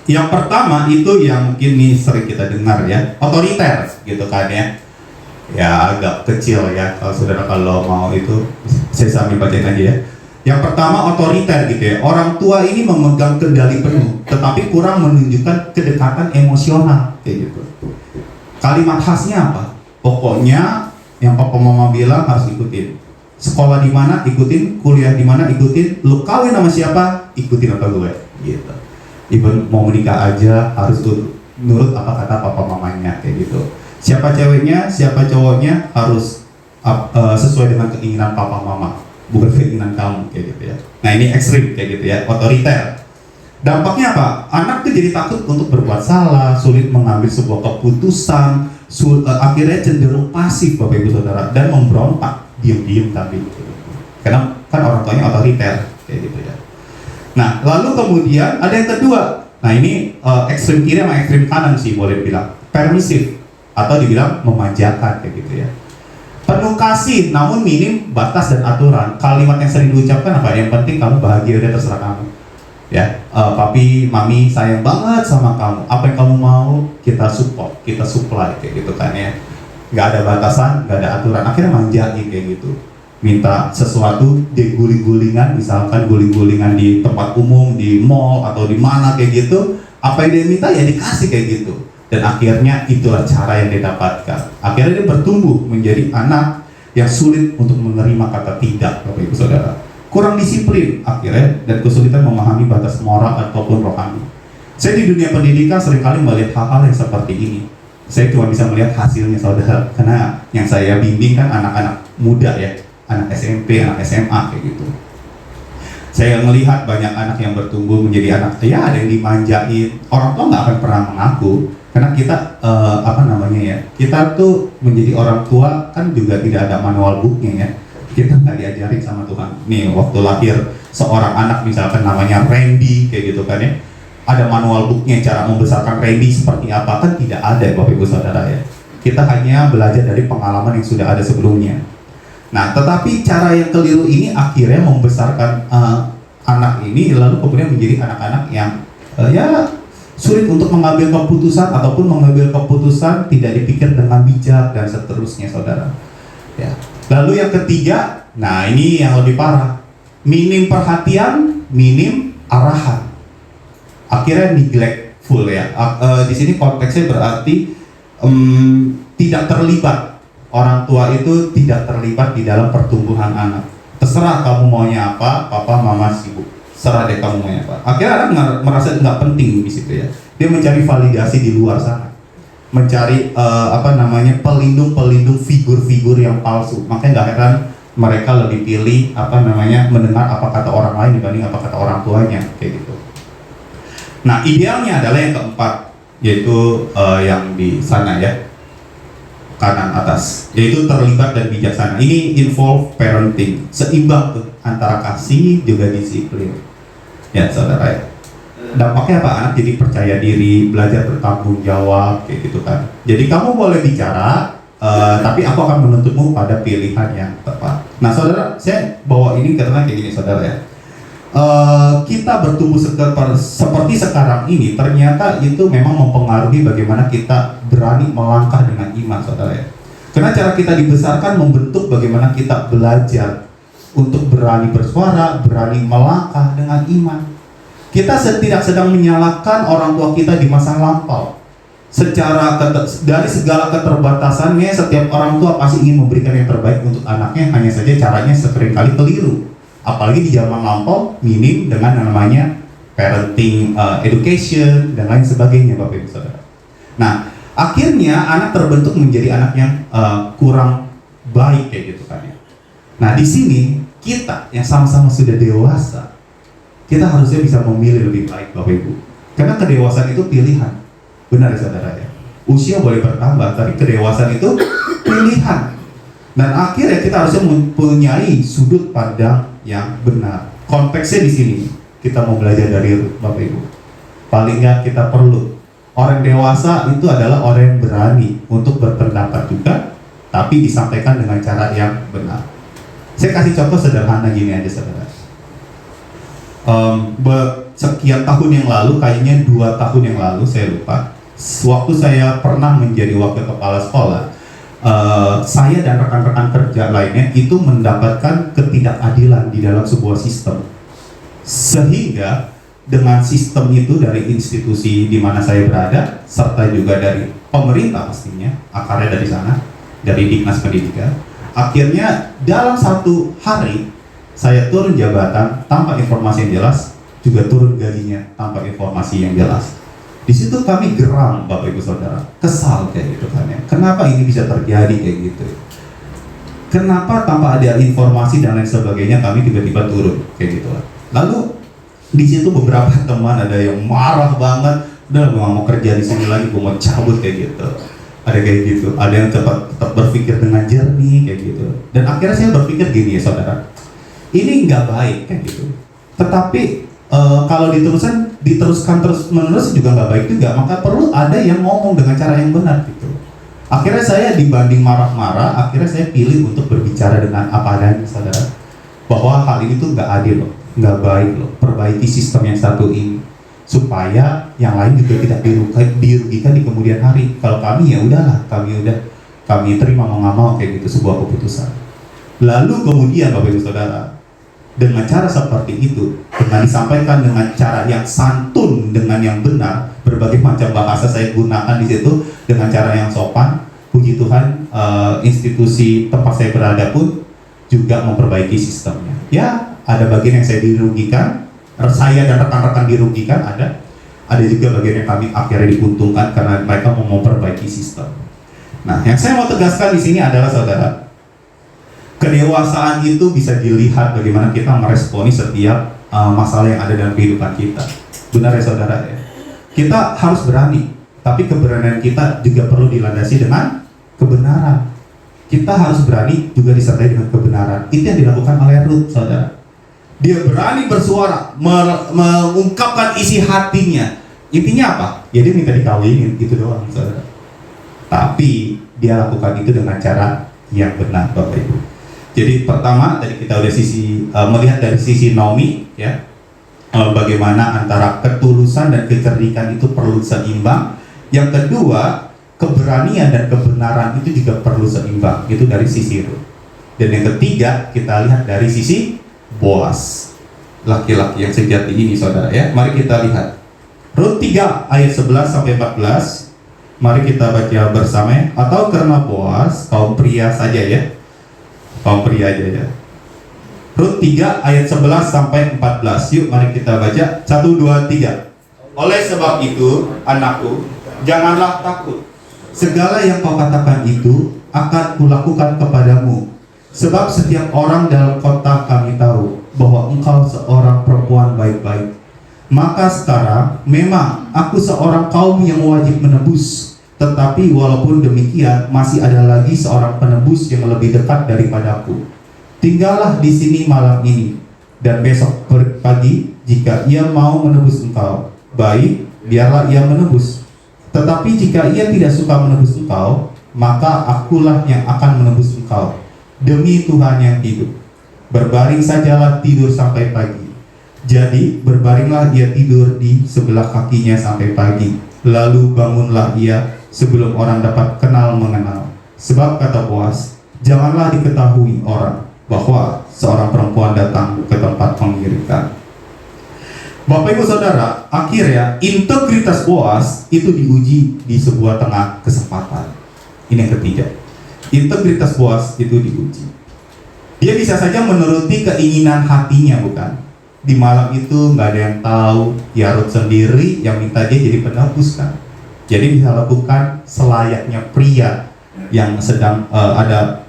Yang pertama itu yang mungkin nih sering kita dengar ya, otoriter gitu kan ya. Ya agak kecil ya kalau mau itu saya sambil bacain aja ya. Yang pertama otoriter gitu ya. Orang tua ini memegang kendali penuh tetapi kurang menunjukkan kedekatan emosional kayak gitu. Kalimat khasnya apa? Pokoknya yang papa mama bilang harus ikutin. Sekolah di mana ikutin, kuliah di mana ikutin, lu kawin sama siapa ikutin apa gue gitu. Even mau menikah aja harus nurut apa kata papa mamanya kayak gitu. Siapa ceweknya, siapa cowoknya harus sesuai dengan keinginan papa mama, bukan keinginan kamu kayak gitu ya. Nah ini ekstrim kayak gitu ya, otoriter. Dampaknya apa? Anak tuh jadi takut untuk berbuat salah, sulit mengambil sebuah keputusan, akhirnya cenderung pasif Bapak Ibu Saudara dan memberontak diam-diam tapi karena kan orang tuanya otoriter kayak gitu ya. Nah lalu kemudian ada yang kedua. Nah ini ekstrem kiri sama ekstrem kanan sih boleh dibilang permisif atau dibilang memanjakan kayak gitu ya. Penuh kasih namun minim batas dan aturan. Kalimat yang sering diucapkan apa? Yang penting kamu bahagia, udah terserah kamu. Ya, papi, mami sayang banget sama kamu. Apa yang kamu mau kita support, kita supply kayak gitu kan ya. Nggak ada batasan, nggak ada aturan. Akhirnya manjain kayak gitu. Minta sesuatu di guling-gulingan, misalkan guling-gulingan di tempat umum, di mall atau di mana kayak gitu. Apa yang dia minta ya dikasih kayak gitu. Dan akhirnya itulah cara yang dia dapatkan. Akhirnya dia bertumbuh menjadi anak yang sulit untuk menerima kata tidak, Bapak Ibu Saudara. Kurang disiplin akhirnya, dan kesulitan memahami batas moral ataupun rohani. Saya di dunia pendidikan seringkali melihat hal-hal yang seperti ini. Saya cuma bisa melihat hasilnya, saudara, karena yang saya bimbing kan anak-anak muda ya, anak SMP, anak SMA kayak gitu. Saya melihat banyak anak yang bertumbuh menjadi anak, ya ada yang dimanjain. Orang tua nggak akan pernah mengaku, karena kita kita tuh menjadi orang tua kan juga tidak ada manual booknya ya. Kita nggak diajarin sama Tuhan. Nih waktu lahir seorang anak misalkan namanya Randy kayak gitu kan ya, ada manual booknya cara membesarkan Randy seperti apa, kan tidak ada Bapak Ibu Saudara ya. Kita hanya belajar dari pengalaman yang sudah ada sebelumnya. Nah, tetapi cara yang keliru ini akhirnya membesarkan anak ini lalu kemudian menjadi anak-anak yang sulit untuk mengambil keputusan ataupun mengambil keputusan tidak dipikir dengan bijak dan seterusnya, saudara. Ya. Lalu yang ketiga, nah ini yang lebih parah, minim perhatian, minim arahan. Akhirnya neglectful ya. Di sini konteksnya berarti tidak terlibat. Orang tua itu tidak terlibat di dalam pertumbuhan anak. Terserah kamu maunya apa, papa mama sibuk. Serah deh kamu maunya apa. Akhirnya anak merasa nggak penting di situ ya. Dia mencari validasi di luar sana, mencari pelindung figur-figur yang palsu. Makanya nggak heran mereka lebih pilih mendengar apa kata orang lain dibanding apa kata orang tuanya kayak gitu. Nah idealnya adalah yang keempat, yaitu yang di sana ya, kanan atas, yaitu terlibat dan bijaksana. Ini involve parenting, seimbang tuh antara kasih juga disiplin. Ya saudara ya. Dampaknya apa? Anak jadi percaya diri, belajar bertanggung jawab kayak gitu kan. Jadi kamu boleh bicara, tapi aku akan menuntutmu pada pilihan yang tepat. Nah saudara, saya bawa ini karena kayak gini saudara ya. Kita bertumbuh seperti sekarang ini ternyata itu memang mempengaruhi bagaimana kita berani melangkah dengan iman, saudara ya. Karena cara kita dibesarkan membentuk bagaimana kita belajar untuk berani bersuara, berani melangkah dengan iman. Kita tidak sedang menyalahkan orang tua kita di masa lampau. Dari segala keterbatasannya, setiap orang tua pasti ingin memberikan yang terbaik untuk anaknya, hanya saja caranya seringkali keliru. Apalagi di zaman lampau, minim dengan namanya parenting education dan lain sebagainya, Bapak Ibu Saudara. Nah, akhirnya anak terbentuk menjadi anak yang kurang baik kayak gitu kan ya. Nah, di sini kita yang sama-sama sudah dewasa, kita harusnya bisa memilih lebih baik, Bapak Ibu. Karena kedewasaan itu pilihan. Benar ya saudara ya. Usia boleh bertambah, tapi kedewasaan itu pilihan. Dan akhirnya kita harusnya mempunyai sudut pandang yang benar. Konteksnya di sini kita mau belajar dari Bapak Ibu. Paling nggak kita perlu orang dewasa itu adalah orang yang berani untuk berpendapat juga, tapi disampaikan dengan cara yang benar. Saya kasih contoh sederhana gini aja saudara. Sekian tahun yang lalu, kayaknya 2 tahun yang lalu saya lupa. Waktu saya pernah menjadi wakil kepala sekolah, saya dan rekan-rekan kerja lainnya itu mendapatkan ketidakadilan di dalam sebuah sistem. Sehingga dengan sistem itu dari institusi di mana saya berada, serta juga dari pemerintah pastinya, akarnya dari sana, dari Dinas Pendidikan. Akhirnya dalam 1 hari, saya turun jabatan tanpa informasi yang jelas, juga turun gajinya tanpa informasi yang jelas. Di situ kami geram, Bapak Ibu Saudara, kesal kayak gitu kan ya. Kenapa ini bisa terjadi kayak gitu? Kenapa tanpa ada informasi dan lain sebagainya kami tiba-tiba turun kayak gitu? Lalu di situ beberapa teman ada yang marah banget, udah gue gak mau kerja di sini lagi, gue mau cabut kayak gitu. Ada kayak gitu, ada yang tetap berpikir dengan jernih kayak gitu. Dan akhirnya saya berpikir gini ya saudara, ini nggak baik kayak gitu. Tetapi kalau diteruskan terus menerus juga nggak baik juga, maka perlu ada yang ngomong dengan cara yang benar gitu. Akhirnya saya dibanding marah-marah, akhirnya saya pilih untuk berbicara dengan apa adanya saudara, bahwa hal ini tuh nggak adil loh, nggak baik loh. Perbaiki sistem yang satu ini supaya yang lain juga tidak dirugikan di kemudian hari. Kalau kami ya udahlah, kami terima mau nggak mau kayak gitu sebuah keputusan. Lalu kemudian Bapak Ibu Saudara, dengan cara seperti itu, dengan disampaikan dengan cara yang santun, dengan yang benar, berbagai macam bahasa saya gunakan di situ dengan cara yang sopan. Puji Tuhan, institusi tempat saya berada pun juga memperbaiki sistemnya. Ya, ada bagian yang saya dirugikan, saya dan rekan-rekan dirugikan, ada juga bagian yang kami akhirnya diuntungkan karena mereka mau memperbaiki sistem. Nah, yang saya mau tegaskan di sini adalah saudara, kedewasaan itu bisa dilihat bagaimana kita meresponi setiap masalah yang ada dalam kehidupan kita. Benar ya saudara ya? Kita harus berani, tapi keberanian kita juga perlu dilandasi dengan kebenaran. Kita harus berani juga disertai dengan kebenaran. Itu yang dilakukan oleh Ruth, saudara. Dia berani bersuara, mengungkapkan isi hatinya. Intinya apa? Ya dia minta dikawinin, gitu doang, saudara. Tapi dia lakukan itu dengan cara yang benar, Bapak Ibu. Jadi pertama tadi kita udah melihat dari sisi Naomi, ya, bagaimana antara ketulusan dan kecerdikan itu perlu seimbang. Yang kedua, keberanian dan kebenaran itu juga perlu seimbang. Itu dari sisi Ruth. Dan yang ketiga, kita lihat dari sisi Boas, laki-laki yang sejati ini, saudara ya. Mari kita lihat Ruth 3 ayat 11 sampai 14. Mari kita baca bersama ya. Atau karena Boas, kaum pria saja ya. Kaum pria aja ya. Ruth 3 ayat 11 sampai 14. Yuk mari kita baca 1, 2, 3. Oleh sebab itu, anakku, janganlah takut. Segala yang kau katakan itu akan kulakukan kepadamu. Sebab setiap orang dalam kota kami tahu bahwa engkau seorang perempuan baik-baik. Maka sekarang memang aku seorang kaum yang wajib menebus. Tetapi walaupun demikian masih ada lagi seorang penebus yang lebih dekat daripadaku. Tinggallah di sini malam ini, dan besok pagi jika ia mau menebus engkau, baik, biarlah ia menebus. Tetapi jika ia tidak suka menebus engkau, maka akulah yang akan menebus engkau. Demi Tuhan yang hidup, berbaring sajalah tidur sampai pagi. Jadi berbaringlah ia tidur di sebelah kakinya sampai pagi. Lalu bangunlah ia sebelum orang dapat kenal mengenal. Sebab kata Boas, janganlah diketahui orang bahwa seorang perempuan datang ke tempat pengirikan. Bapak Ibu Saudara, akhirnya integritas Boas itu diuji di sebuah tengah kesempatan. Ini yang ketiga. Integritas Boas itu diuji. Dia bisa saja menuruti keinginan hatinya, bukan? Di malam itu nggak ada yang tahu, ya Ruth sendiri yang minta dia jadi penebus kan. Jadi bisa lakukan selayaknya pria yang sedang ada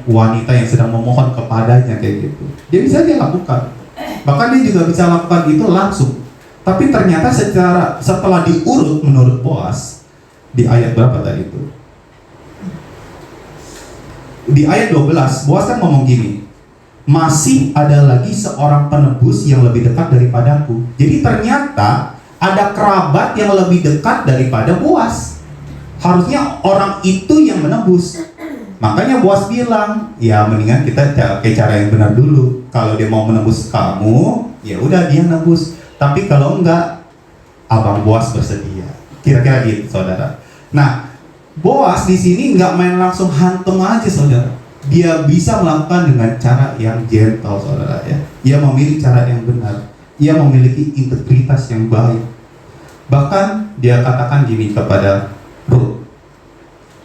wanita yang sedang memohon kepadanya kayak gitu. Dia bisa dia lakukan. Bahkan dia juga bisa lakukan itu langsung. Tapi ternyata setelah diurut menurut Boas di ayat berapa tadi itu? Di ayat 12 Boas kan ngomong gini, masih ada lagi seorang penebus yang lebih dekat daripadaku. Jadi ternyata ada kerabat yang lebih dekat daripada Boas. Harusnya orang itu yang menebus. Makanya Boas bilang, ya mendingan kita pakai cara yang benar dulu. Kalau dia mau menebus kamu, ya udah dia nebus. Tapi kalau enggak, abang Boas bersedia. Kira-kira gitu, saudara. Nah, Boas di sini nggak main langsung hantam aja, saudara. Dia bisa melakukan dengan cara yang gentle, saudara ya. Dia memilih cara yang benar. Dia memiliki integritas yang baik. Bahkan dia katakan gini kepada Ruth,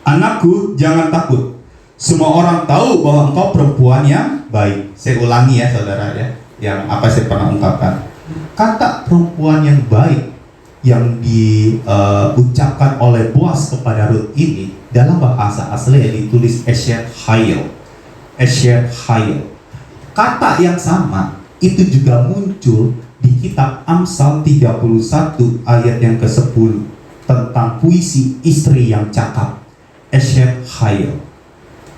anakku, jangan takut. Semua orang tahu bahwa engkau perempuan yang baik. Saya ulangi ya, saudara ya, yang apa saya pernah ungkapkan. Kata perempuan yang baik yang diucapkan oleh Boas kepada Ruth ini dalam bahasa asli yang ditulis Esher Hayel. Esher Hayel. Kata yang sama itu juga muncul di kitab Amsal 31 ayat yang ke-10 tentang puisi istri yang cakap. Esher Hayel.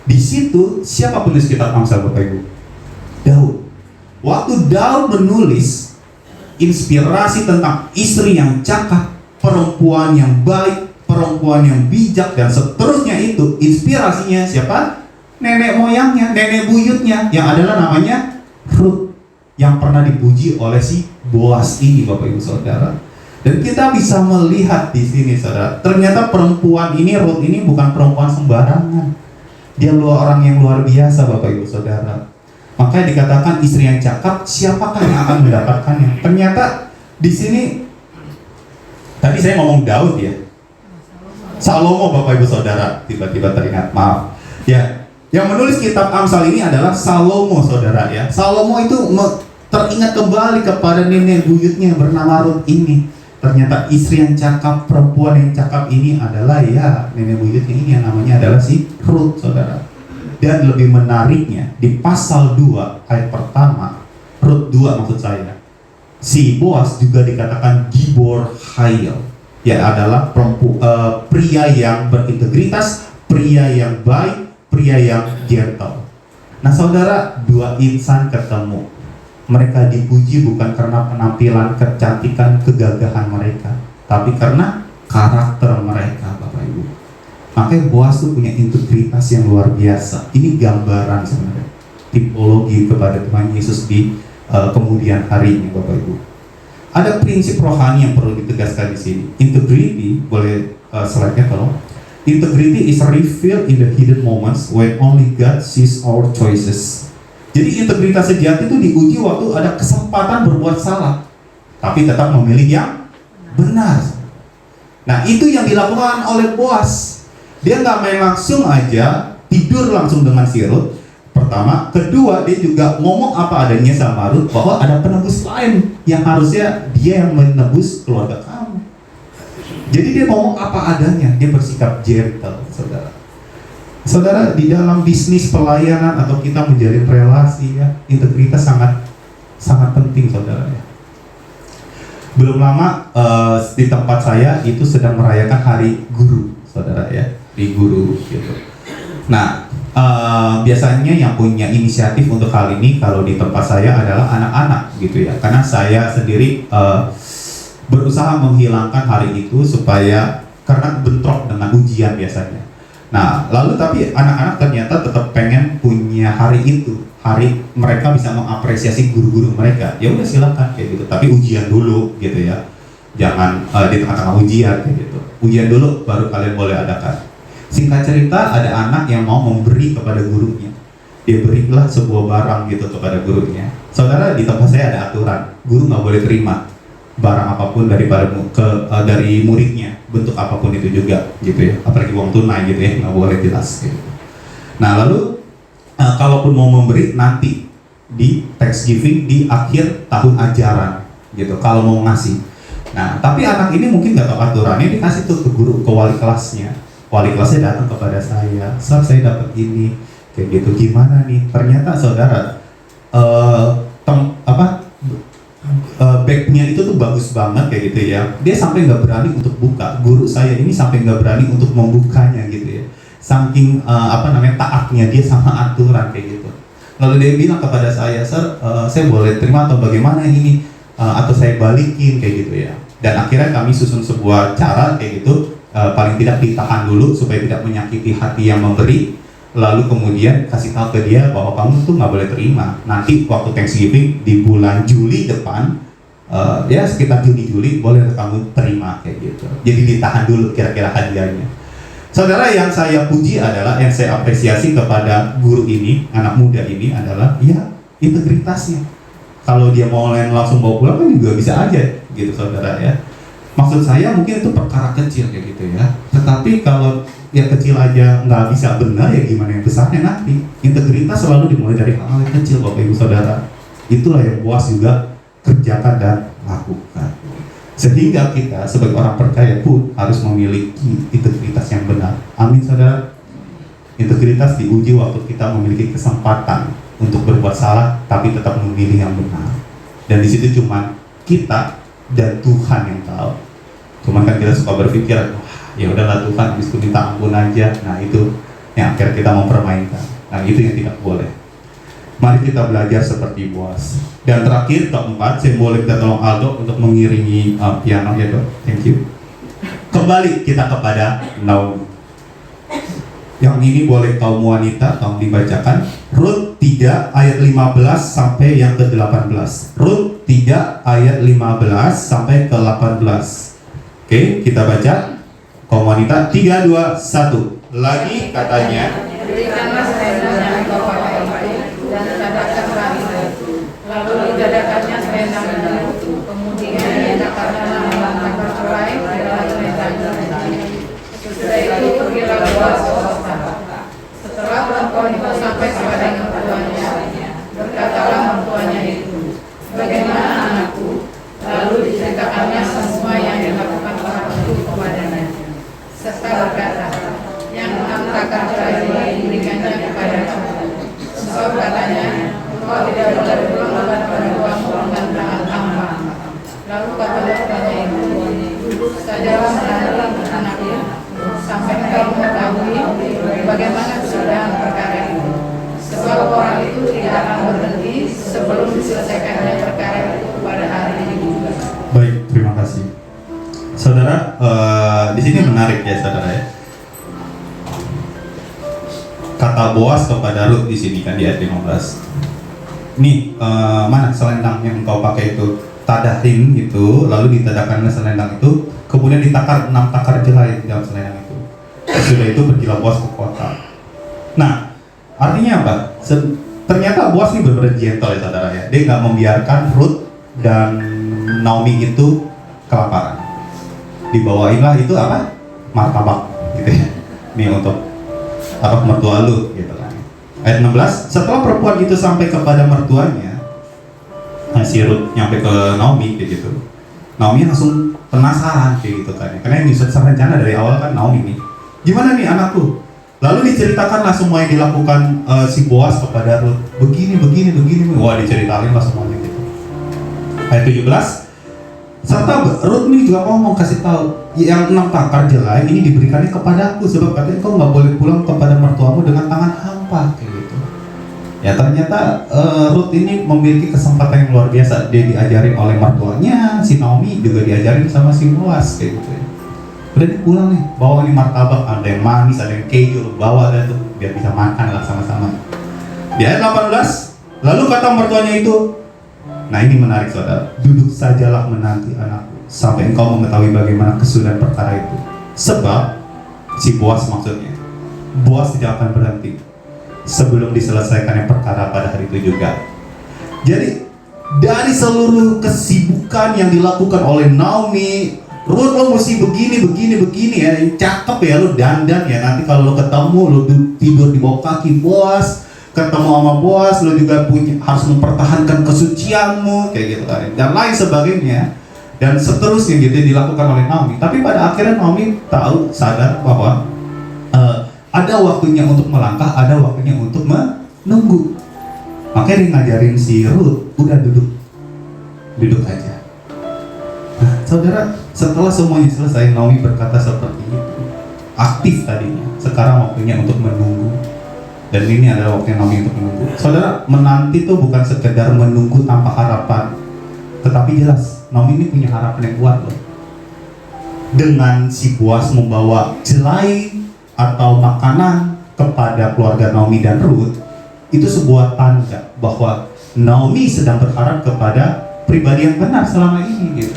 Di situ siapa penulis kitab Amsal, Bapak Ibu? Daud. Waktu Daud menulis inspirasi tentang istri yang cakap, perempuan yang baik, perempuan yang bijak dan seterusnya, itu inspirasinya siapa? Nenek moyangnya, nenek buyutnya yang adalah namanya Ruth, yang pernah dipuji oleh si Boas ini, Bapak Ibu Saudara. Dan kita bisa melihat di sini, saudara, ternyata perempuan ini, Ruth ini bukan perempuan sembarangan. Dia orang yang luar biasa, Bapak Ibu Saudara. Makanya dikatakan istri yang cakap, siapakah yang akan mendapatkannya? Ternyata di sini tadi saya ngomong Daud ya. Salomo, Bapak Ibu Saudara, tiba-tiba teringat, maaf. Ya, yang menulis kitab Amsal ini adalah Salomo, Saudara ya. Salomo itu teringat kembali kepada nenek buyutnya bernama Rut ini. Ternyata istri yang cakap, perempuan yang cakap ini adalah ya nenek buyutnya ini yang namanya adalah si Rut, Saudara. Dan lebih menariknya di pasal 2 ayat pertama, Rut 2 maksud saya, si Boas juga dikatakan Gibor Hayil, ya adalah pria yang berintegritas, pria yang baik, pria yang gentle. Nah saudara, dua insan ketemu. Mereka dipuji bukan karena penampilan, kecantikan, kegagahan mereka, tapi karena karakter mereka, Bapak Ibu. Makanya Boas itu punya integritas yang luar biasa. Ini gambaran sebenarnya tipologi kepada Tuhan Yesus di kemudian harinya, Bapak Ibu. Ada prinsip rohani yang perlu ditegaskan di sini. Integrity, boleh slide-nya tolong. Integrity is revealed in the hidden moments when only God sees our choices. Jadi integritas sejati itu diuji waktu ada kesempatan berbuat salah, tapi tetap memilih yang benar. Nah itu yang dilakukan oleh Boas. Dia nggak main langsung aja tidur langsung dengan si Rut. Pertama, kedua dia juga ngomong apa adanya sama Rut bahwa ada penebus lain yang harusnya dia yang menebus keluarga kamu. Jadi dia ngomong apa adanya, dia bersikap gentle, saudara. Saudara, di dalam bisnis pelayanan atau kita menjalin relasi ya, integritas sangat penting, saudara ya. Belum lama di tempat saya itu sedang merayakan hari guru, saudara ya, di guru gitu. Nah, biasanya yang punya inisiatif untuk hal ini kalau di tempat saya adalah anak-anak gitu ya, karena saya sendiri berusaha menghilangkan hari itu supaya karena bentrok dengan ujian biasanya. Nah lalu tapi anak-anak ternyata tetap pengen punya hari itu, hari mereka bisa mengapresiasi guru-guru mereka. Ya udah silakan kayak gitu, tapi ujian dulu gitu ya, jangan di tengah-tengah ujian kayak gitu. Ujian dulu baru kalian boleh adakan. Singkat cerita, ada anak yang mau memberi kepada gurunya. Dia berilah sebuah barang gitu kepada gurunya. Saudara, di tempat saya ada aturan, guru nggak boleh terima barang apapun dari muridnya, bentuk apapun itu juga gitu ya. Apalagi uang tunai gitu ya, nggak boleh jelas gitu. Nah lalu, kalaupun mau memberi nanti di Thanksgiving di akhir tahun ajaran gitu, kalau mau ngasih. Nah tapi anak ini mungkin nggak tahu aturannya, dikasih tuh ke guru, ke wali kelasnya. Wali kelasnya datang kepada saya, saya dapat ini, kayak gitu, gimana nih? Ternyata saudara, bagnya itu tuh bagus banget kayak gitu ya. Dia sampai nggak berani untuk buka. Guru saya ini sampai nggak berani untuk membukanya gitu ya. Saking taatnya dia sama aturan kayak gitu. Lalu dia bilang kepada saya, "Sir, saya boleh terima atau bagaimana ini? Atau saya balikin kayak gitu ya." Dan akhirnya kami susun sebuah cara kayak gitu. Paling tidak ditahan dulu supaya tidak menyakiti hati yang memberi, lalu kemudian kasih tahu ke dia bahwa kamu tuh nggak boleh terima. Nanti waktu Thanksgiving di bulan Juli depan, ya sekitar Juni-Juli boleh kamu terima kayak gitu. Jadi ditahan dulu kira-kira hadiahnya. Saudara, yang saya puji adalah, yang saya apresiasi kepada guru ini, anak muda ini adalah ya integritasnya. Kalau dia mau langsung bawa pulang kan juga bisa aja gitu, saudara ya. Maksud saya mungkin itu perkara kecil kayak gitu ya. Tetapi kalau yang kecil aja nggak bisa benar, ya gimana yang besarnya nanti. Integritas selalu dimulai dari hal yang kecil, Bapak Ibu Saudara. Itulah yang Boas juga kerjakan dan lakukan. Sehingga kita sebagai orang percaya pun harus memiliki integritas yang benar. Amin, saudara. Integritas diuji waktu kita memiliki kesempatan untuk berbuat salah, tapi tetap memilih yang benar. Dan di situ cuma kita dan Tuhan yang tahu. Cuman kan kita suka berpikir, ya udahlah Tuhan, habis itu minta ampun aja. Nah itu yang akhirnya kita mempermainkan. Nah itu yang tidak boleh. Mari kita belajar seperti Boas. Dan terakhir, keempat, saya boleh kita tolong Aldo untuk mengiringi piano ya dok. Thank you. Kembali kita kepada Naomi. Yang ini boleh kaum wanita, tolong dibacakan. Rut 3 ayat 15 sampai yang ke-18. Rut 3 ayat 15 sampai ke-18. Oke, kita baca. Kaum wanita, 3, 2, 1. Lagi katanya, berikanlah selendang yang engkau pakai itu dan cadakkanlah itu. Lalu dicadakkannya selendang itu. Kemudian dicadakkanlah malam tanggal cerai adalah selendang itu. Sesudah Lalu kata bapaknya itu, duduk sajalah menanti anaknya, sampai engkau mengetahui bagaimana kesudahan perkara itu. Sebab orang itu tidak akan berhenti sebelum diselesaikannya perkara itu pada hari ini juga. Baik, terima kasih. Saudara, di sini menarik ya saudara ya. Kata Boas kepada Rut di sini kan di ayat 15. Nih, mana selendang yang engkau pakai itu? Tadahin itu, lalu ditadakannya selendang itu, kemudian ditakar 6 takar jelai di dalam selendang itu. Sudah itu pergilah Boas ke kota. Nah, artinya apa? Ternyata Boas ini benar-benar gentle ya saudara ya. Dia nggak membiarkan Rut dan Naomi itu kelaparan. Dibawainlah itu apa? Martabak gitu ya. Ini untuk apa mertua lu gitu kan. Ayat 16, setelah perempuan itu sampai kepada mertuanya, si Rut nyampe ke Naomi kayak gitu. Naomi langsung penasaran kayak gitu kan. Karena yang nyusun rencana dari awal kan Naomi nih. Gimana nih anakku? Lalu diceritakanlah semua yang dilakukan si Boas kepada Rut. Begini. Wah, diceritain lah semuanya gitu. Ayat 17, serta Rut nih juga ngomong kasih tahu yang 6 takar jelai ini diberikannya kepadaku sebab katanya kau nggak boleh pulang kepada mertuamu dengan tangan hampa kayak gitu. Ya ternyata Rut ini memiliki kesempatan yang luar biasa. Dia diajarin oleh mertuanya, si Naomi juga diajarin sama si Boas kayak gitu ya. Udah nih pulang nih, bawa nih martabak, ada yang manis, ada yang keju, bawa dah tuh biar bisa makan lah sama-sama. Di ayat 18, lalu kata mertuanya itu, nah ini menarik saudara, duduk sajalah menanti anakku sampai engkau mengetahui bagaimana kesudahan perkara itu. Sebab si Boas maksudnya, Boas tidak akan berhenti sebelum diselesaikannya perkara pada hari itu juga. Jadi dari seluruh kesibukan yang dilakukan oleh Naomi, Rut lo mesti begini ya, cakep ya lo dandan ya, nanti kalau lo ketemu lo tidur di bawah kaki Boas, ketemu sama Boas lo juga harus mempertahankan kesucianmu kayak gitu kan, dan lain sebagainya, dan seterusnya gitu dilakukan oleh Naomi. Tapi pada akhirnya Naomi sadar bahwa ada waktunya untuk melangkah, ada waktunya untuk menunggu. Makanya dia ngajarin si Rut, udah duduk aja. Nah, saudara, setelah semuanya selesai, Naomi berkata seperti itu. Aktif tadinya, sekarang waktunya untuk menunggu. Dan ini adalah waktunya Naomi untuk menunggu. Saudara, menanti itu bukan sekedar menunggu tanpa harapan, tetapi jelas, Naomi ini punya harapan yang kuat loh. Dengan si Boas membawa jelai atau makanan kepada keluarga Naomi dan Rut, itu sebuah tanda bahwa Naomi sedang berharap kepada pribadi yang benar selama ini gitu.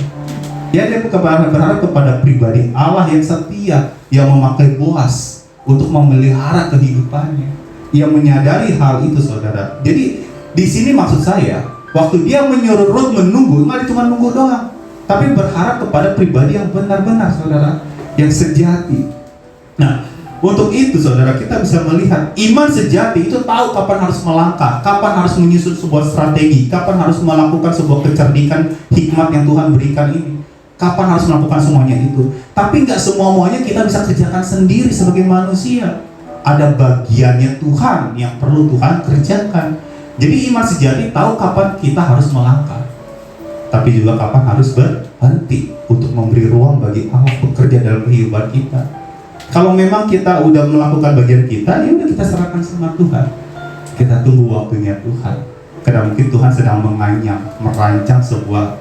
Ya, dia berharap kepada pribadi Allah yang setia, yang memakai Boas untuk memelihara kehidupannya, yang menyadari hal itu saudara. Jadi di sini maksud saya, waktu dia menyuruh Rut menunggu, nggak cuma nunggu doang, tapi berharap kepada pribadi yang benar-benar saudara, yang sejati. Nah, untuk itu saudara, kita bisa melihat iman sejati itu tahu kapan harus melangkah, kapan harus menyusun sebuah strategi, kapan harus melakukan sebuah kecerdikan hikmat yang Tuhan berikan ini, kapan harus melakukan semuanya itu. Tapi nggak semuanya kita bisa kerjakan sendiri sebagai manusia. Ada bagiannya Tuhan yang perlu Tuhan kerjakan. Jadi iman sejati tahu kapan kita harus melangkah, tapi juga kapan harus berhenti untuk memberi ruang bagi Allah bekerja dalam kehidupan kita. Kalau memang kita udah melakukan bagian kita, ya udah kita serahkan sama Tuhan. Kita tunggu waktunya Tuhan. Karena mungkin Tuhan sedang merancang sebuah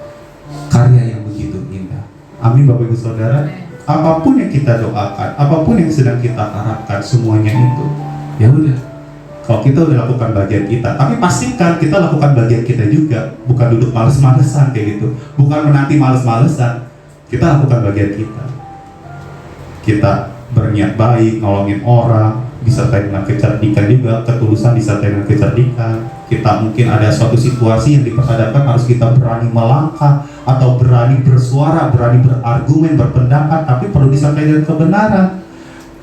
karya yang begitu indah. Amin Bapak Ibu Saudara. Apapun yang kita doakan, apapun yang sedang kita harapkan, semuanya itu, ya udah. Kalau kita udah lakukan bagian kita, tapi pastikan kita lakukan bagian kita juga. Bukan duduk males-malesan kayak gitu. Bukan menanti males-malesan. Kita lakukan bagian kita. Kita berniat baik, nolongin orang, disertai dengan kecerdikan juga, ketulusan disertai dengan kecerdikan. Kita mungkin ada suatu situasi yang diperhadapkan, harus kita berani melangkah atau berani bersuara, berani berargumen, berpendapat, tapi perlu disertai dengan kebenaran.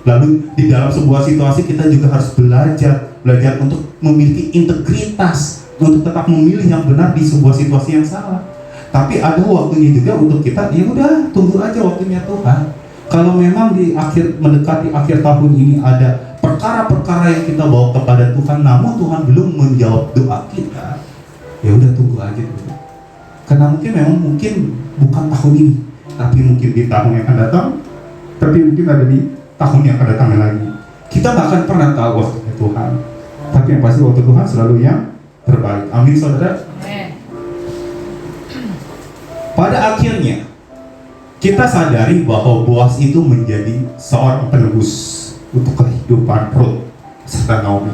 Lalu di dalam sebuah situasi kita juga harus belajar untuk memiliki integritas, untuk tetap memilih yang benar di sebuah situasi yang salah. Tapi ada waktunya juga untuk kita, ya udah tunggu aja waktunya Tuhan. Kalau memang mendekati akhir tahun ini ada perkara-perkara yang kita bawa kepada Tuhan, namun Tuhan belum menjawab doa kita, ya udah tunggu aja dulu. Karena mungkin bukan tahun ini, tapi mungkin di tahun yang akan datang, tapi mungkin ada di tahun yang akan datang lagi. Kita nggak akan pernah tahu waktunya Tuhan, tapi yang pasti waktu Tuhan selalu yang terbaik. Amin, saudara. Pada akhirnya kita sadari bahwa Boas itu menjadi seorang penebus untuk kehidupan Ruth serta Naomi.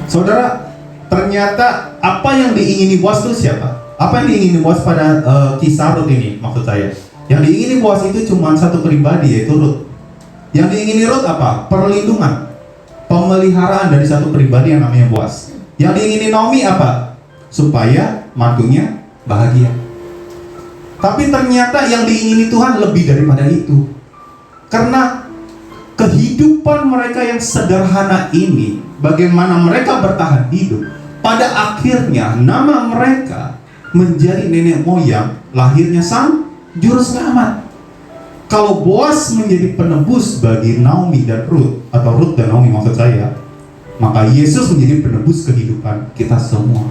Saudara, ternyata apa yang diingini Boas itu siapa? Apa yang diingini Boas pada kisah Ruth ini, maksud saya? Yang diingini Boas itu cuma satu pribadi, yaitu Ruth. Yang diingini Ruth apa? Perlindungan, pemeliharaan dari satu pribadi yang namanya Boas. Yang diingini Naomi apa? Supaya mantunya bahagia. Tapi ternyata yang diingini Tuhan lebih daripada itu. Karena kehidupan mereka yang sederhana ini, bagaimana mereka bertahan hidup, pada akhirnya nama mereka menjadi nenek moyang lahirnya sang juru selamat. Kalau Boas menjadi penebus bagi Naomi dan Ruth, atau Ruth dan Naomi maksud saya, maka Yesus menjadi penebus kehidupan kita semua.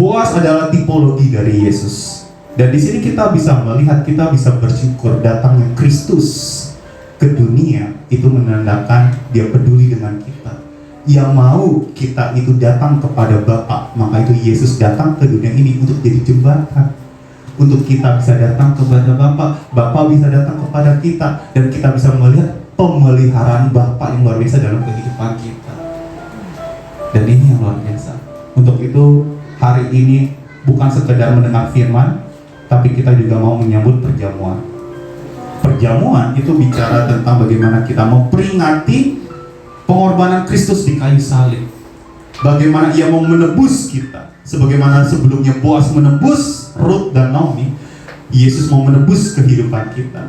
Boas adalah tipologi dari Yesus. Dan di sini kita bisa melihat, kita bisa bersyukur datangnya Kristus ke dunia itu menandakan Dia peduli dengan kita. Yang mau kita itu datang kepada Bapa, maka itu Yesus datang ke dunia ini untuk jadi jembatan. Untuk kita bisa datang kepada Bapa, Bapa bisa datang kepada kita, dan kita bisa melihat pemeliharaan Bapa yang luar biasa dalam kehidupan kita. Dan ini yang luar biasa. Untuk itu hari ini bukan sekedar mendengar firman, tapi kita juga mau menyambut perjamuan. Perjamuan itu bicara tentang bagaimana kita memperingati pengorbanan Kristus di kayu salib. Bagaimana Ia mau menebus kita. Sebagaimana sebelumnya Boas menebus Ruth dan Naomi, Yesus mau menebus kehidupan kita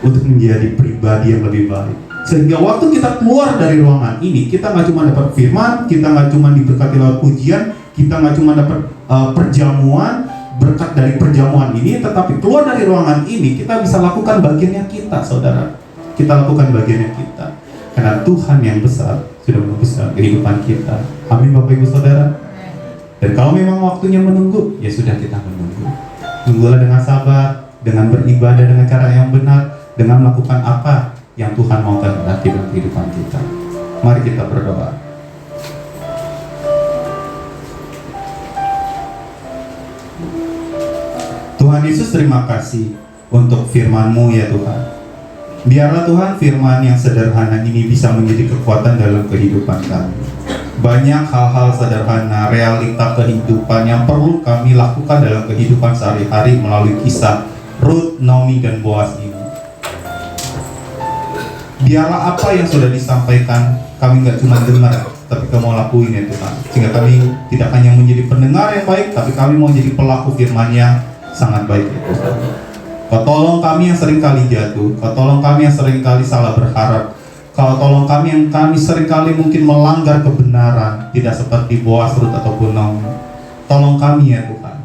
untuk menjadi pribadi yang lebih baik. Sehingga waktu kita keluar dari ruangan ini, kita nggak cuma dapat firman, kita nggak cuma diberkati lewat pujian, kita nggak cuma dapat perjamuan, berkat dari perjamuan ini, tetapi keluar dari ruangan ini kita bisa lakukan bagiannya kita, saudara. Kita lakukan bagiannya kita, karena Tuhan yang besar sudah menebus kehidupan kita. Amin, Bapak Ibu Saudara. Dan kalau memang waktunya menunggu, ya sudah, kita menunggu. Tunggulah dengan sabar, dengan beribadah dengan cara yang benar, dengan melakukan apa yang Tuhan mau kehendaki dalam kehidupan kita. Mari kita berdoa. Tuhan Yesus, terima kasih untuk firman-Mu ya Tuhan. Biarlah Tuhan firman yang sederhana ini bisa menjadi kekuatan dalam kehidupan kami. Banyak hal-hal sederhana, realita kehidupan yang perlu kami lakukan dalam kehidupan sehari-hari melalui kisah Ruth, Naomi, dan Boas ini. Biarlah apa yang sudah disampaikan kami nggak cuma dengar, tapi kami mau lakuin ya Tuhan. Sehingga kami tidak hanya menjadi pendengar yang baik, tapi kami mau jadi pelaku firman-Nya sangat baik ya Tuhan. Kau tolong kami yang seringkali jatuh, Kau tolong kami yang seringkali salah berharap, Kau tolong kami yang kami seringkali mungkin melanggar kebenaran, tidak seperti Boas, Ruth, ataupun Naomi. Tolong kami ya Tuhan.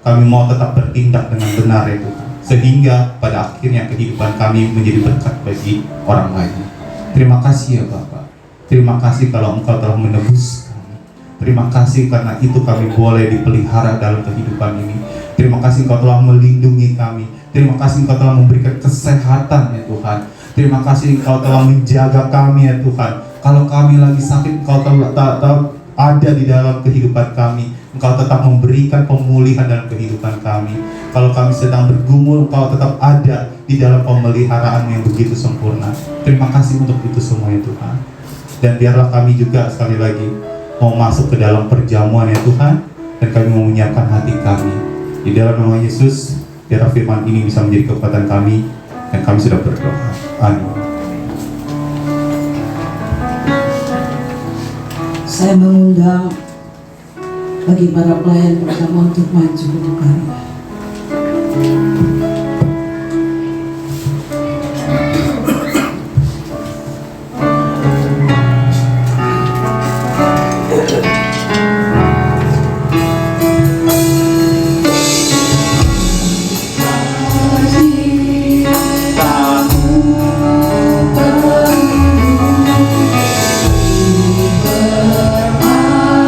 Kami mau tetap bertindak dengan benar ya Tuhan, sehingga pada akhirnya kehidupan kami menjadi berkat bagi orang lain. Terima kasih ya Bapak. Terima kasih kalau Engkau telah menebus kami. Terima kasih karena itu kami boleh dipelihara dalam kehidupan ini. Terima kasih Engkau telah melindungi kami. Terima kasih Engkau telah memberikan kesehatan ya Tuhan. Terima kasih Engkau telah menjaga kami ya Tuhan. Kalau kami lagi sakit, Engkau tetap ada di dalam kehidupan kami. Engkau tetap memberikan pemulihan dalam kehidupan kami. Kalau kami sedang bergumul, Engkau tetap ada di dalam pemeliharaan yang begitu sempurna. Terima kasih untuk itu semua ya Tuhan. Dan biarlah kami juga sekali lagi mau masuk ke dalam perjamuan ya Tuhan. Dan kami mau menyiapkan hati kami. Di dalam nama Yesus, biar firman ini bisa menjadi kekuatan kami. Dan kami sudah berdoa. Amin. Saya mengundang bagi para pelayan bersama untuk maju ke depan.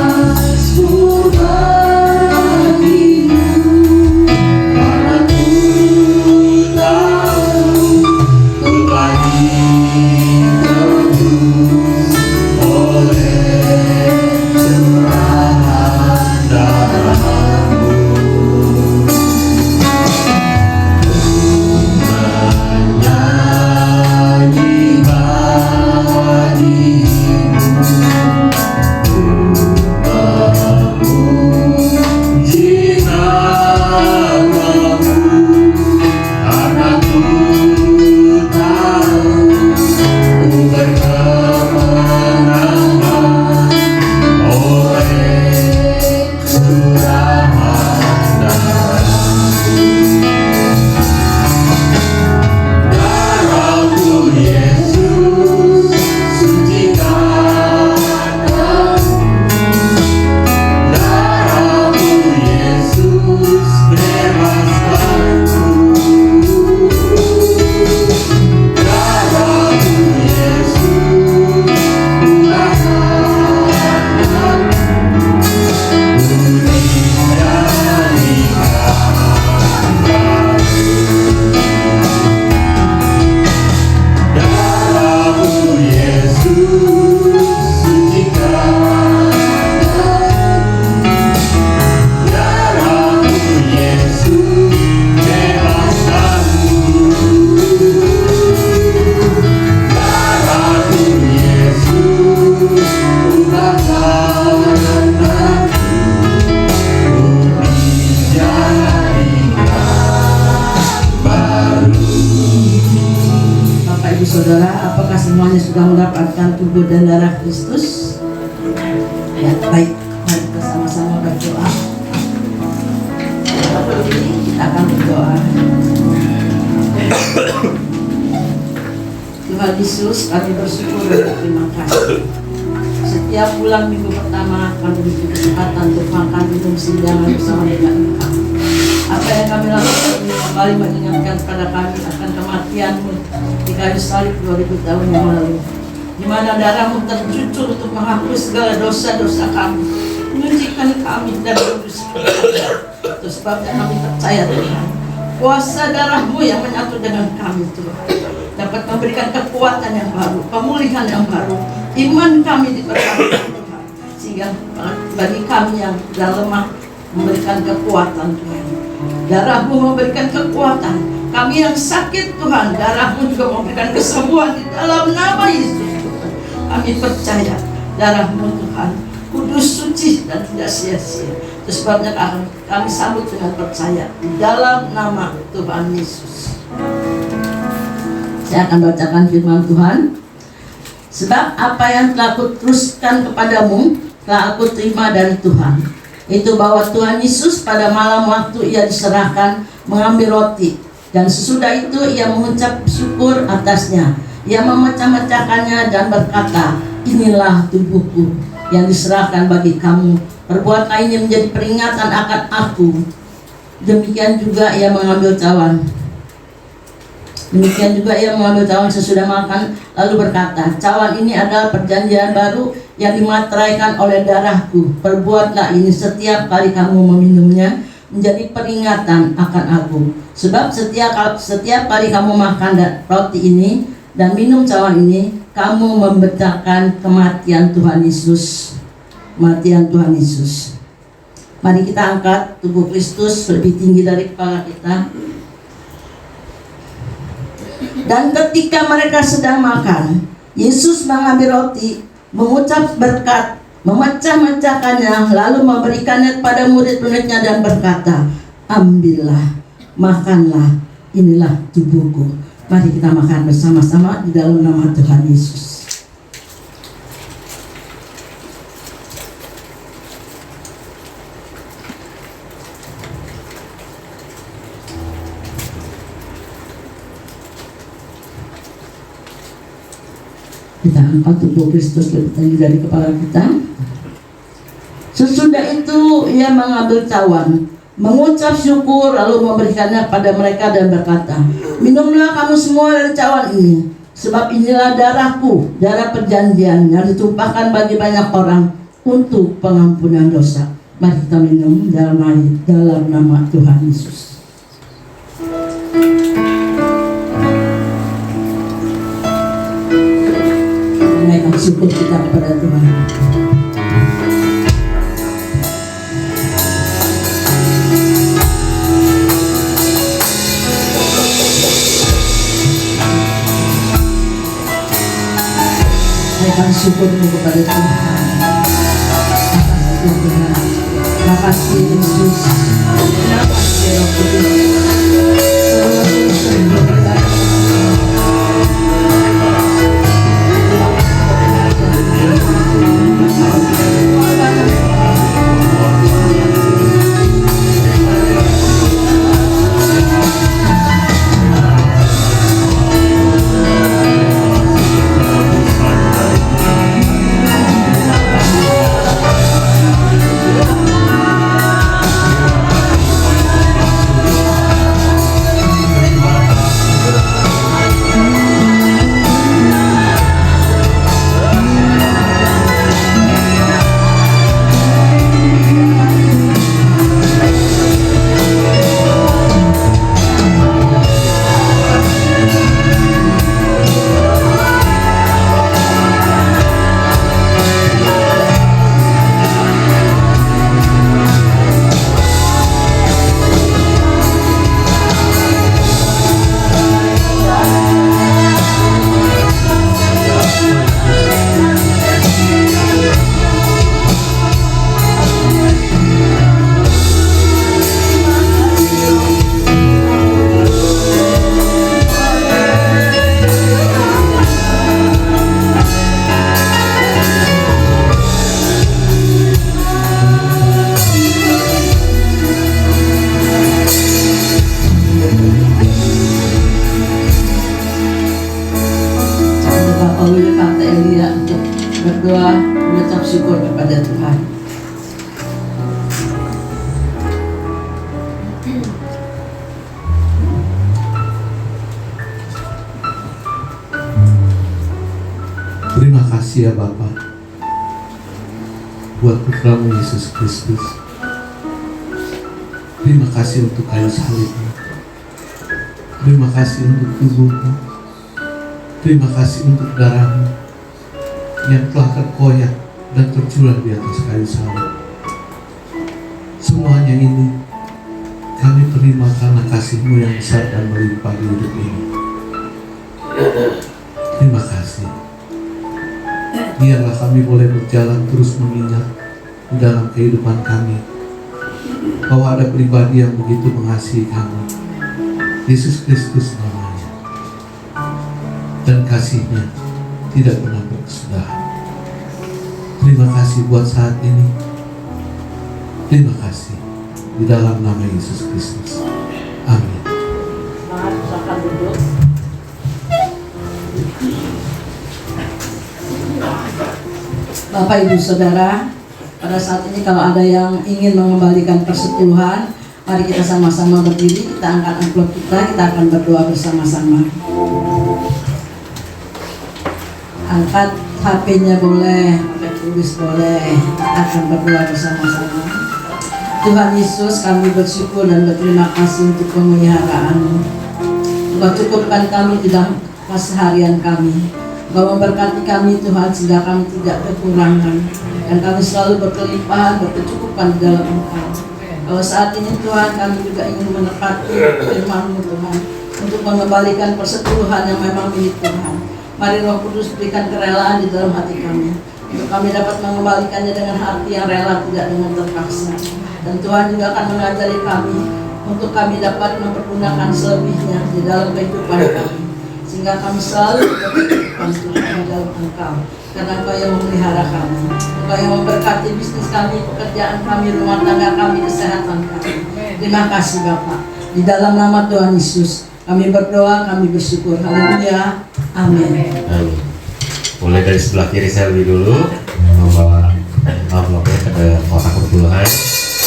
Bermasmur saudara, apakah semuanya sudah mendapatkan tubuh dan darah Kristus? Ya, baik. Mari kita sama-sama berdoa. Kita akan berdoa. Tuhan Yesus, kami bersyukur dan terima kasih. Setiap bulan minggu pertama kami diberi kesempatan untuk makan minum sindangan bersama dengan Engkau. Apa yang kami lakukan ini kembali mengingatkan kepada kami akan kematian-Mu di kayu salib 2000 tahun yang lalu, di mana darah-Mu tercucur untuk menghapus segala dosa-dosa kami, menyucikan kami dan menguduskan kami. Itu sebabnya kami percaya Tuhan, kuasa darah-Mu yang menyatu dengan kami Tuhan dapat memberikan kekuatan yang baru, pemulihan yang baru. Iman kami diperkuatkan Tuhan, sehingga bagi kami yang sudah lemah memberikan kekuatan Tuhan. Darah-Mu memberikan kekuatan. Kami yang sakit Tuhan, darah-Mu juga memberikan kesembuhan di dalam nama Yesus Tuhan. Kami percaya darah-Mu Tuhan kudus, suci, dan tidak sia-sia. Itu sebabnya kami sambut dengan percaya di dalam nama Tuhan Yesus. Saya akan bacakan firman Tuhan. Sebab apa yang telah kuteruskan kepadamu telah aku terima dari Tuhan, itu bahwa Tuhan Yesus pada malam waktu ia diserahkan mengambil roti, dan sesudah itu ia mengucap syukur atasnya. Ia memecah-mecahkannya dan berkata, inilah tubuhku yang diserahkan bagi kamu. Perbuatlah ini menjadi peringatan akan aku. Demikian juga ia mengambil cawan. Sesudah makan, lalu berkata, cawan ini adalah perjanjian baru yang dimateraikan oleh darahku. Perbuatlah ini setiap kali kamu meminumnya menjadi peringatan akan aku. Sebab setiap kali kamu makan roti ini dan minum cawan ini, kamu memberitakan kematian Tuhan Yesus. Kematian Tuhan Yesus. Mari kita angkat tubuh Kristus lebih tinggi dari kepala kita. Dan ketika mereka sedang makan, Yesus mengambil roti, mengucap berkat, memecah-mecahkannya, lalu memberikannya kepada murid-muridnya dan berkata, ambillah, makanlah, inilah tubuhku. Mari kita makan bersama-sama di dalam nama Tuhan Yesus. Kita angkat tubuh Kristus lebih tinggi dari kepala kita. Sesudah itu ia mengambil cawan, mengucap syukur, lalu memberikannya pada mereka dan berkata, minumlah kamu semua dari cawan ini, sebab inilah darahku, darah perjanjian yang ditumpahkan bagi banyak orang untuk pengampunan dosa. Mari kita minum dalam nama Tuhan Yesus. Menaikkan syukur kita kepada Tuhan. Menaikkan syukur kepada Tuhan. Terima kasih Yesus. Terima kasih Roh Kudus. kasih ya Bapa buat putramu Yesus Kristus. Terima kasih untuk kayu salibmu. Terima kasih untuk tubuhmu. Terima kasih untuk darahmu yang telah terkoyak dan tercurah di atas kayu salib. Semuanya ini kami terima karena kasih-Mu yang besar dan melimpah di hidup ini. Terima kasih. Biarlah kami boleh berjalan terus mengingat di dalam kehidupan kami bahwa ada pribadi yang begitu mengasihi kami, Yesus Kristus namanya, dan kasih-Nya tidak pernah berkesudahan. Terima kasih buat saat ini. Terima kasih di dalam nama Yesus Kristus. Amin. Mari silakan duduk. Bapak Ibu Saudara, pada saat ini kalau ada yang ingin mengembalikan persepuluhan, mari kita sama-sama berdiri, kita angkat amplop kita akan berdoa bersama-sama. Angkat HP-nya boleh, pakai tulis boleh, kita akan berdoa bersama-sama. Tuhan Yesus, kami bersyukur dan berterima kasih untuk pemeliharaan-Mu. Engkau cukupkan kami di dalam keseharian kami. Engkau memberkati kami Tuhan sehingga kami tidak kekurangan dan kami selalu berkelimpahan, berkecukupan di dalam Engkau. Kalau saat ini Tuhan kami juga ingin menepati firman-Mu Tuhan untuk mengembalikan persepuluhan yang memang milik Tuhan. Mari Roh Kudus berikan kerelaan di dalam hati kami untuk kami dapat mengembalikannya dengan hati yang rela, tidak dengan terpaksa. Dan Tuhan juga akan mengajari kami untuk kami dapat mempergunakan selebihnya di dalam kehidupan kami, sehingga kami selalu berkecukupan Tuhan di dalam Engkau, karena Engkau yang memelihara kami, Engkau yang memberkati bisnis kami, pekerjaan kami, rumah tangga kami, kesehatan kami. Terima kasih Bapak. Di dalam nama Tuhan Yesus kami berdoa, kami bersyukur. Haleluya. Amin. Amin. Mulai dari sebelah kiri saya lebih dulu membawa amplopnya ke kotak perpuluhan.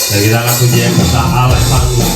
Dan kita akan puji yang besar Allah panggung.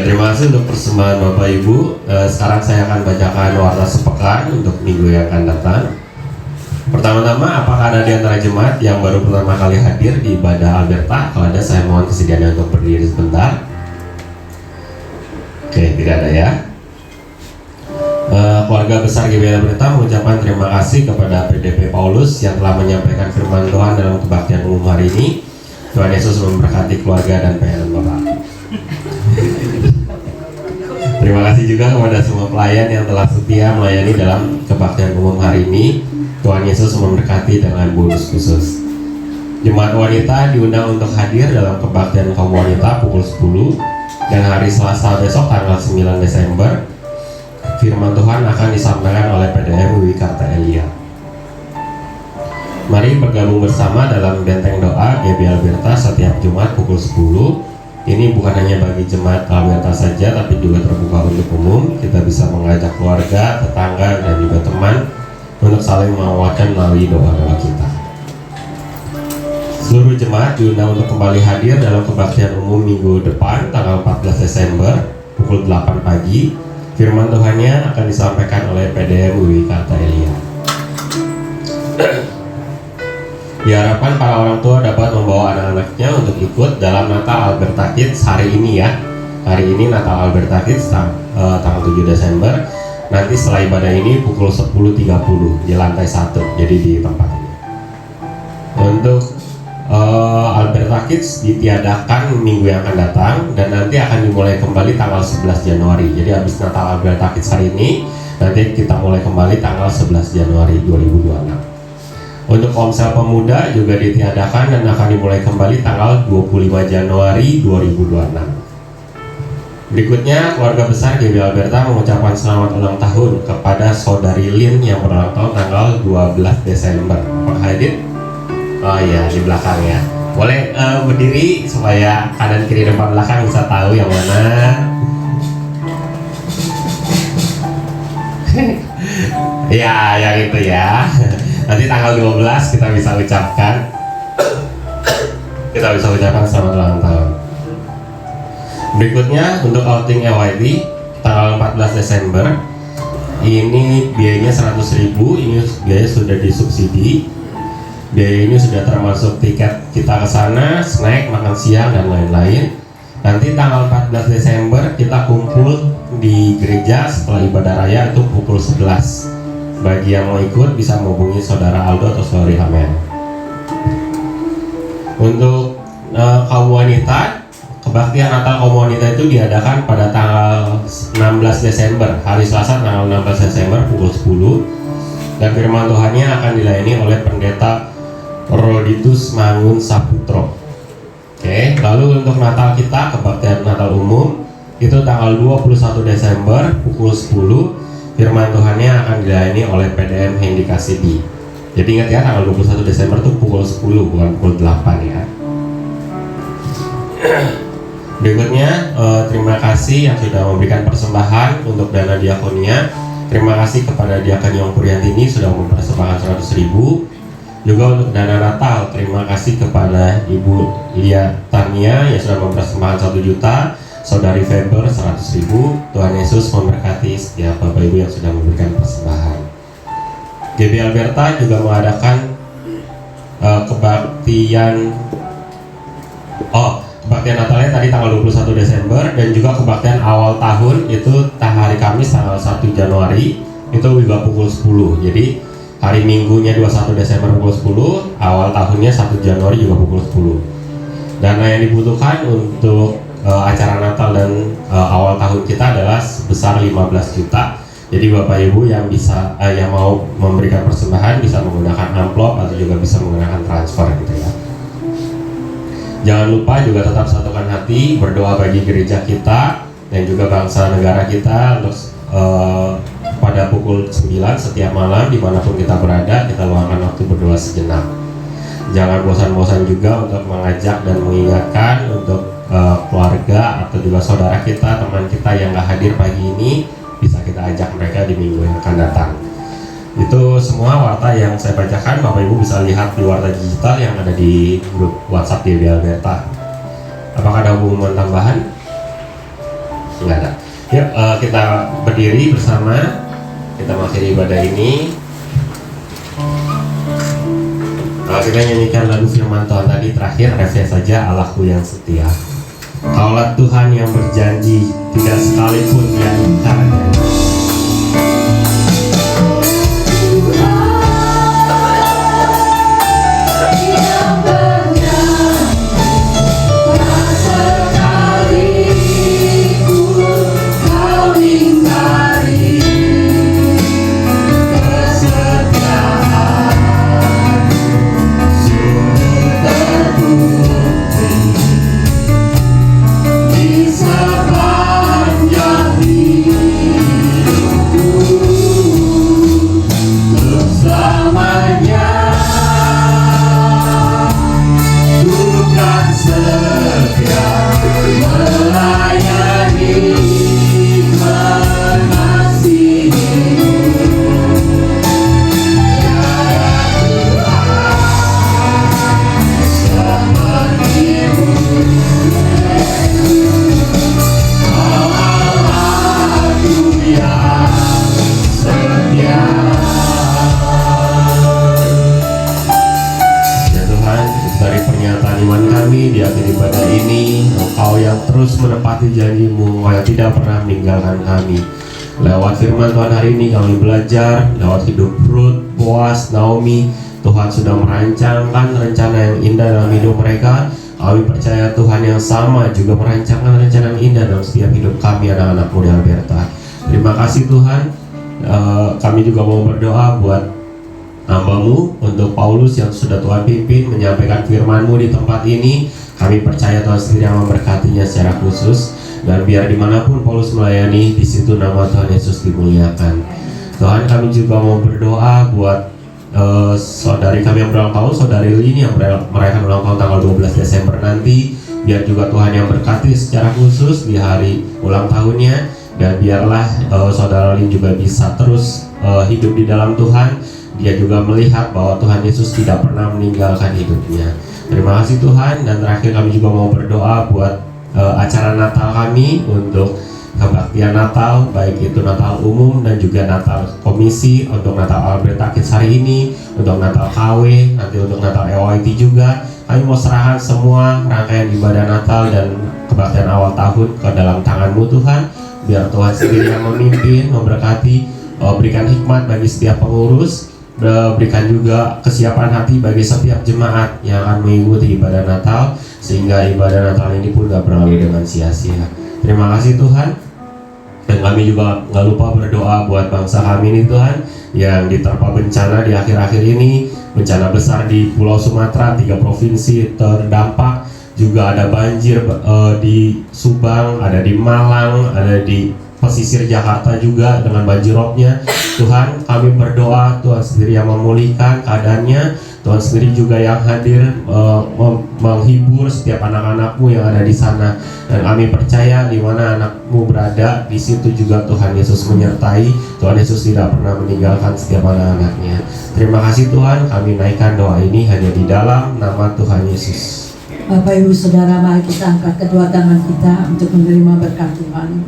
Oke, terima kasih untuk persembahan Bapak Ibu. Sekarang saya akan bacakan warta sepekan untuk minggu yang akan datang. Pertama-tama, apakah ada di antara jemaat yang baru pertama kali hadir di ibadah Alberta? Kalau ada, saya mohon kesediaannya untuk berdiri sebentar. Oke, tidak ada ya. Keluarga besar GBL Alberta mengucapkan terima kasih kepada PDP Paulus yang telah menyampaikan firman Tuhan dalam kebaktian umum hari ini. Tuhan Yesus memberkati keluarga dan pelayanan Bapak. Terima kasih juga kepada semua pelayan yang telah setia melayani dalam kebaktian umum hari ini. Tuhan Yesus memberkati dengan bonus khusus. Jemaat wanita diundang untuk hadir dalam kebaktian kaum wanita pukul 10 dan hari Selasa besok tanggal 9 Desember firman Tuhan akan disampaikan oleh PDM Wiwi Karta Elia. Mari bergabung bersama dalam benteng doa GBL Alberta setiap Jumat pukul 10. Ini bukan hanya bagi jemaat Alberta saja, tapi juga terbuka untuk umum. Kita bisa mengajak keluarga, tetangga, dan juga teman untuk saling menguatkan melalui doa-doa kita. Seluruh jemaat diundang untuk kembali hadir dalam kebaktian umum minggu depan, tanggal 14 Desember, pukul 8 pagi. Firman Tuhannya akan disampaikan oleh PDM Wiwi Karta Elia. Diharapkan para orang tua dapat membawa anak-anaknya untuk ikut dalam Natal Alberta Kids hari ini ya. Hari ini Natal Alberta Kids tanggal 7 Desember. Nanti setelah ibadah ini pukul 10.30 di lantai 1, jadi di tempat ini. Untuk Alberta Kids ditiadakan minggu yang akan datang dan nanti akan dimulai kembali tanggal 11 Januari. Jadi habis Natal Alberta Kids hari ini, nanti kita mulai kembali tanggal 11 Januari 2026. Untuk Komsel Pemuda juga ditiadakan dan akan dimulai kembali tanggal 25 Januari 2026. Berikutnya, keluarga besar GBL Alberta mengucapkan selamat ulang tahun kepada Saudari Lin yang berulang tahun tanggal 12 Desember. Apakah hadir? Oh iya, di belakang ya. Boleh berdiri supaya kanan kiri depan belakang bisa tahu yang mana. Ya, yang itu ya. Nanti tanggal 12 kita bisa ucapkan selamat ulang tahun. Berikutnya untuk outing EYD tanggal 14 Desember. Ini biayanya 100.000, ini biaya sudah disubsidi. Biaya ini sudah termasuk tiket kita ke sana, snack, makan siang dan lain-lain. Nanti tanggal 14 Desember kita kumpul di gereja setelah ibadah raya itu pukul 11. Bagi yang mau ikut bisa menghubungi saudara Aldo atau saudari Hamel. Untuk kaum wanita, kebaktian Natal kaum wanita itu diadakan pada tanggal 16 Desember, hari Selasa tanggal 16 Desember pukul 10. Dan firman Tuhannya akan dilayani oleh pendeta Roditus Mangun Saputro. Oke, lalu untuk Natal kita, kebaktian Natal umum itu tanggal 21 Desember pukul 10. Firman Tuhannya akan dilayani oleh PDM Hendy Kasidi. Jadi ingat ya, tanggal 21 Desember itu pukul 10 bukan pukul 8 ya. Berikutnya terima kasih yang sudah memberikan persembahan untuk dana diakonia. Terima kasih kepada Diakon Yong Puriantini sudah mempersembahkan 100.000. Juga untuk dana Natal, terima kasih kepada Ibu Lia Tania yang sudah mempersembahkan 1 juta. Saudari Faber 100.000. Tuhan Yesus memberkati setiap Bapak Ibu yang sudah memberikan persembahan. GBL Alberta juga mengadakan kebaktian Natalnya tadi tanggal 21 Desember dan juga kebaktian awal tahun itu hari Kamis tanggal 1 Januari itu juga pukul 10. Jadi hari Minggunya 21 Desember pukul 10, awal tahunnya 1 Januari juga pukul 10. Dana yang dibutuhkan untuk acara Natal dan awal tahun kita adalah sebesar 15 juta. Jadi Bapak Ibu yang bisa yang mau memberikan persembahan bisa menggunakan amplop atau juga bisa menggunakan transfer gitu ya. Jangan lupa juga tetap satukan hati berdoa bagi gereja kita dan juga bangsa negara kita untuk pada pukul 9 setiap malam dimanapun kita berada, kita luangkan waktu berdoa sejenak. Jangan bosan-bosan juga untuk mengajak dan mengingatkan untuk keluarga atau juga saudara kita, teman kita yang gak hadir pagi ini, bisa kita ajak mereka di minggu yang akan datang. Itu semua warta yang saya bacakan. Bapak Ibu bisa lihat di warta digital yang ada di grup WhatsApp GBL Alberta. Apakah ada pengumuman tambahan? Enggak ada. Yuk kita berdiri bersama. Kita mengakhiri ibadah ini. Kita nyanyikan lagu firman Tuhan tadi terakhir, refnya saja, Allahku yang setia. Kaulah Tuhan yang berjanji, tidak sekalipun Dia ingkar janji. Menepati janji-Mu yang tidak pernah meninggalkan kami. Lewat firman Tuhan hari ini kami belajar, lewat hidup Ruth, Boaz, Naomi, Tuhan sudah merancangkan rencana yang indah dalam hidup mereka. Kami percaya Tuhan yang sama juga merancangkan rencana yang indah dalam setiap hidup kami, anak-anak muda Alberta. Terima kasih Tuhan. Kami juga mau berdoa buat hamba-Mu, untuk Paulus yang sudah Tuhan pimpin menyampaikan firman-Mu di tempat ini. Kami percaya Tuhan sendiri yang memberkatinya secara khusus, dan biar dimanapun Paulus melayani, di situ nama Tuhan Yesus dimuliakan. Tuhan, kami juga mau berdoa buat saudari kami yang berulang tahun, saudari Lini yang merayakan ulang tahun tanggal 12 Desember nanti. Biar juga Tuhan yang berkati secara khusus di hari ulang tahunnya, dan biarlah saudara Lini juga bisa terus hidup di dalam Tuhan. Dia juga melihat bahwa Tuhan Yesus tidak pernah meninggalkan hidupnya. Terima kasih Tuhan. Dan terakhir kami juga mau berdoa buat acara Natal kami, untuk kebaktian Natal, baik itu Natal umum dan juga Natal komisi, untuk Natal Alberta Kids hari ini, untuk Natal KW, nanti untuk Natal EYT juga. Kami mau serahkan semua rangkaian ibadah Natal dan kebaktian awal tahun ke dalam tangan-Mu Tuhan. Biar Tuhan sendiri yang memimpin, memberkati, berikan hikmat bagi setiap pengurus, berikan juga kesiapan hati bagi setiap jemaat yang akan mengikuti ibadah Natal, sehingga ibadah Natal ini pun gak berlalu dengan sia-sia. Terima kasih Tuhan. Dan kami juga gak lupa berdoa buat bangsa kami ini Tuhan, yang diterpa bencana di akhir-akhir ini. Bencana besar di Pulau Sumatera, 3 provinsi terdampak. Juga ada banjir di Subang, ada di Malang, ada di pesisir Jakarta juga dengan banjirropnya. Tuhan, kami berdoa Tuhan sendiri yang memulihkan keadaannya. Tuhan sendiri juga yang hadir menghibur setiap anak-anak-Mu yang ada di sana. Dan kami percaya di mana anak-Mu berada, di situ juga Tuhan Yesus menyertai. Tuhan Yesus tidak pernah meninggalkan setiap anak-anaknya. Terima kasih Tuhan, kami naikkan doa ini hanya di dalam nama Tuhan Yesus. Bapak Ibu Saudara, mari kita angkat kedua tangan kita untuk menerima berkat Tuhan.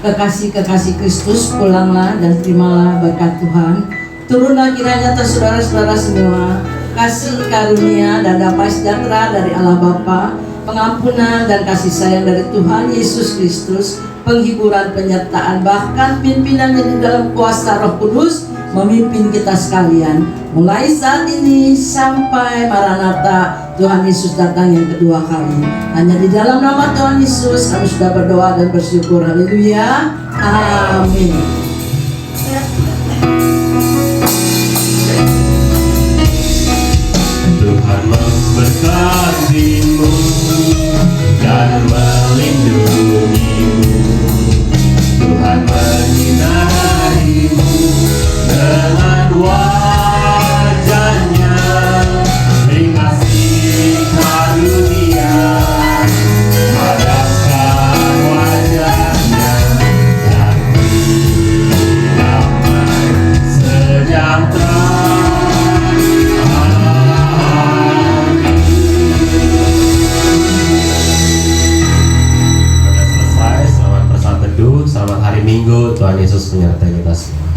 Kekasih-kekasih Kristus, pulanglah dan terimalah berkat Tuhan. Turunlah kiranya atas saudara-saudara semua kasih karunia dan damai sejahtera dari Allah Bapa, pengampunan dan kasih sayang dari Tuhan Yesus Kristus, penghiburan, penyertaan, bahkan pimpinan di dalam kuasa Roh Kudus memimpin kita sekalian mulai saat ini sampai Maranatha Tuhan Yesus datang yang kedua kali. Hanya di dalam nama Tuhan Yesus kami sudah berdoa dan bersyukur. Haleluya. Amin. Tuhan memberkati-Mu dan melindungi-Mu. Tuhan menyinari-Mu dengan wajah-Nya, beri kasih karunia, hadapkan wajah-Nya dan Minggu. Tuhan Yesus menyertai kita semua.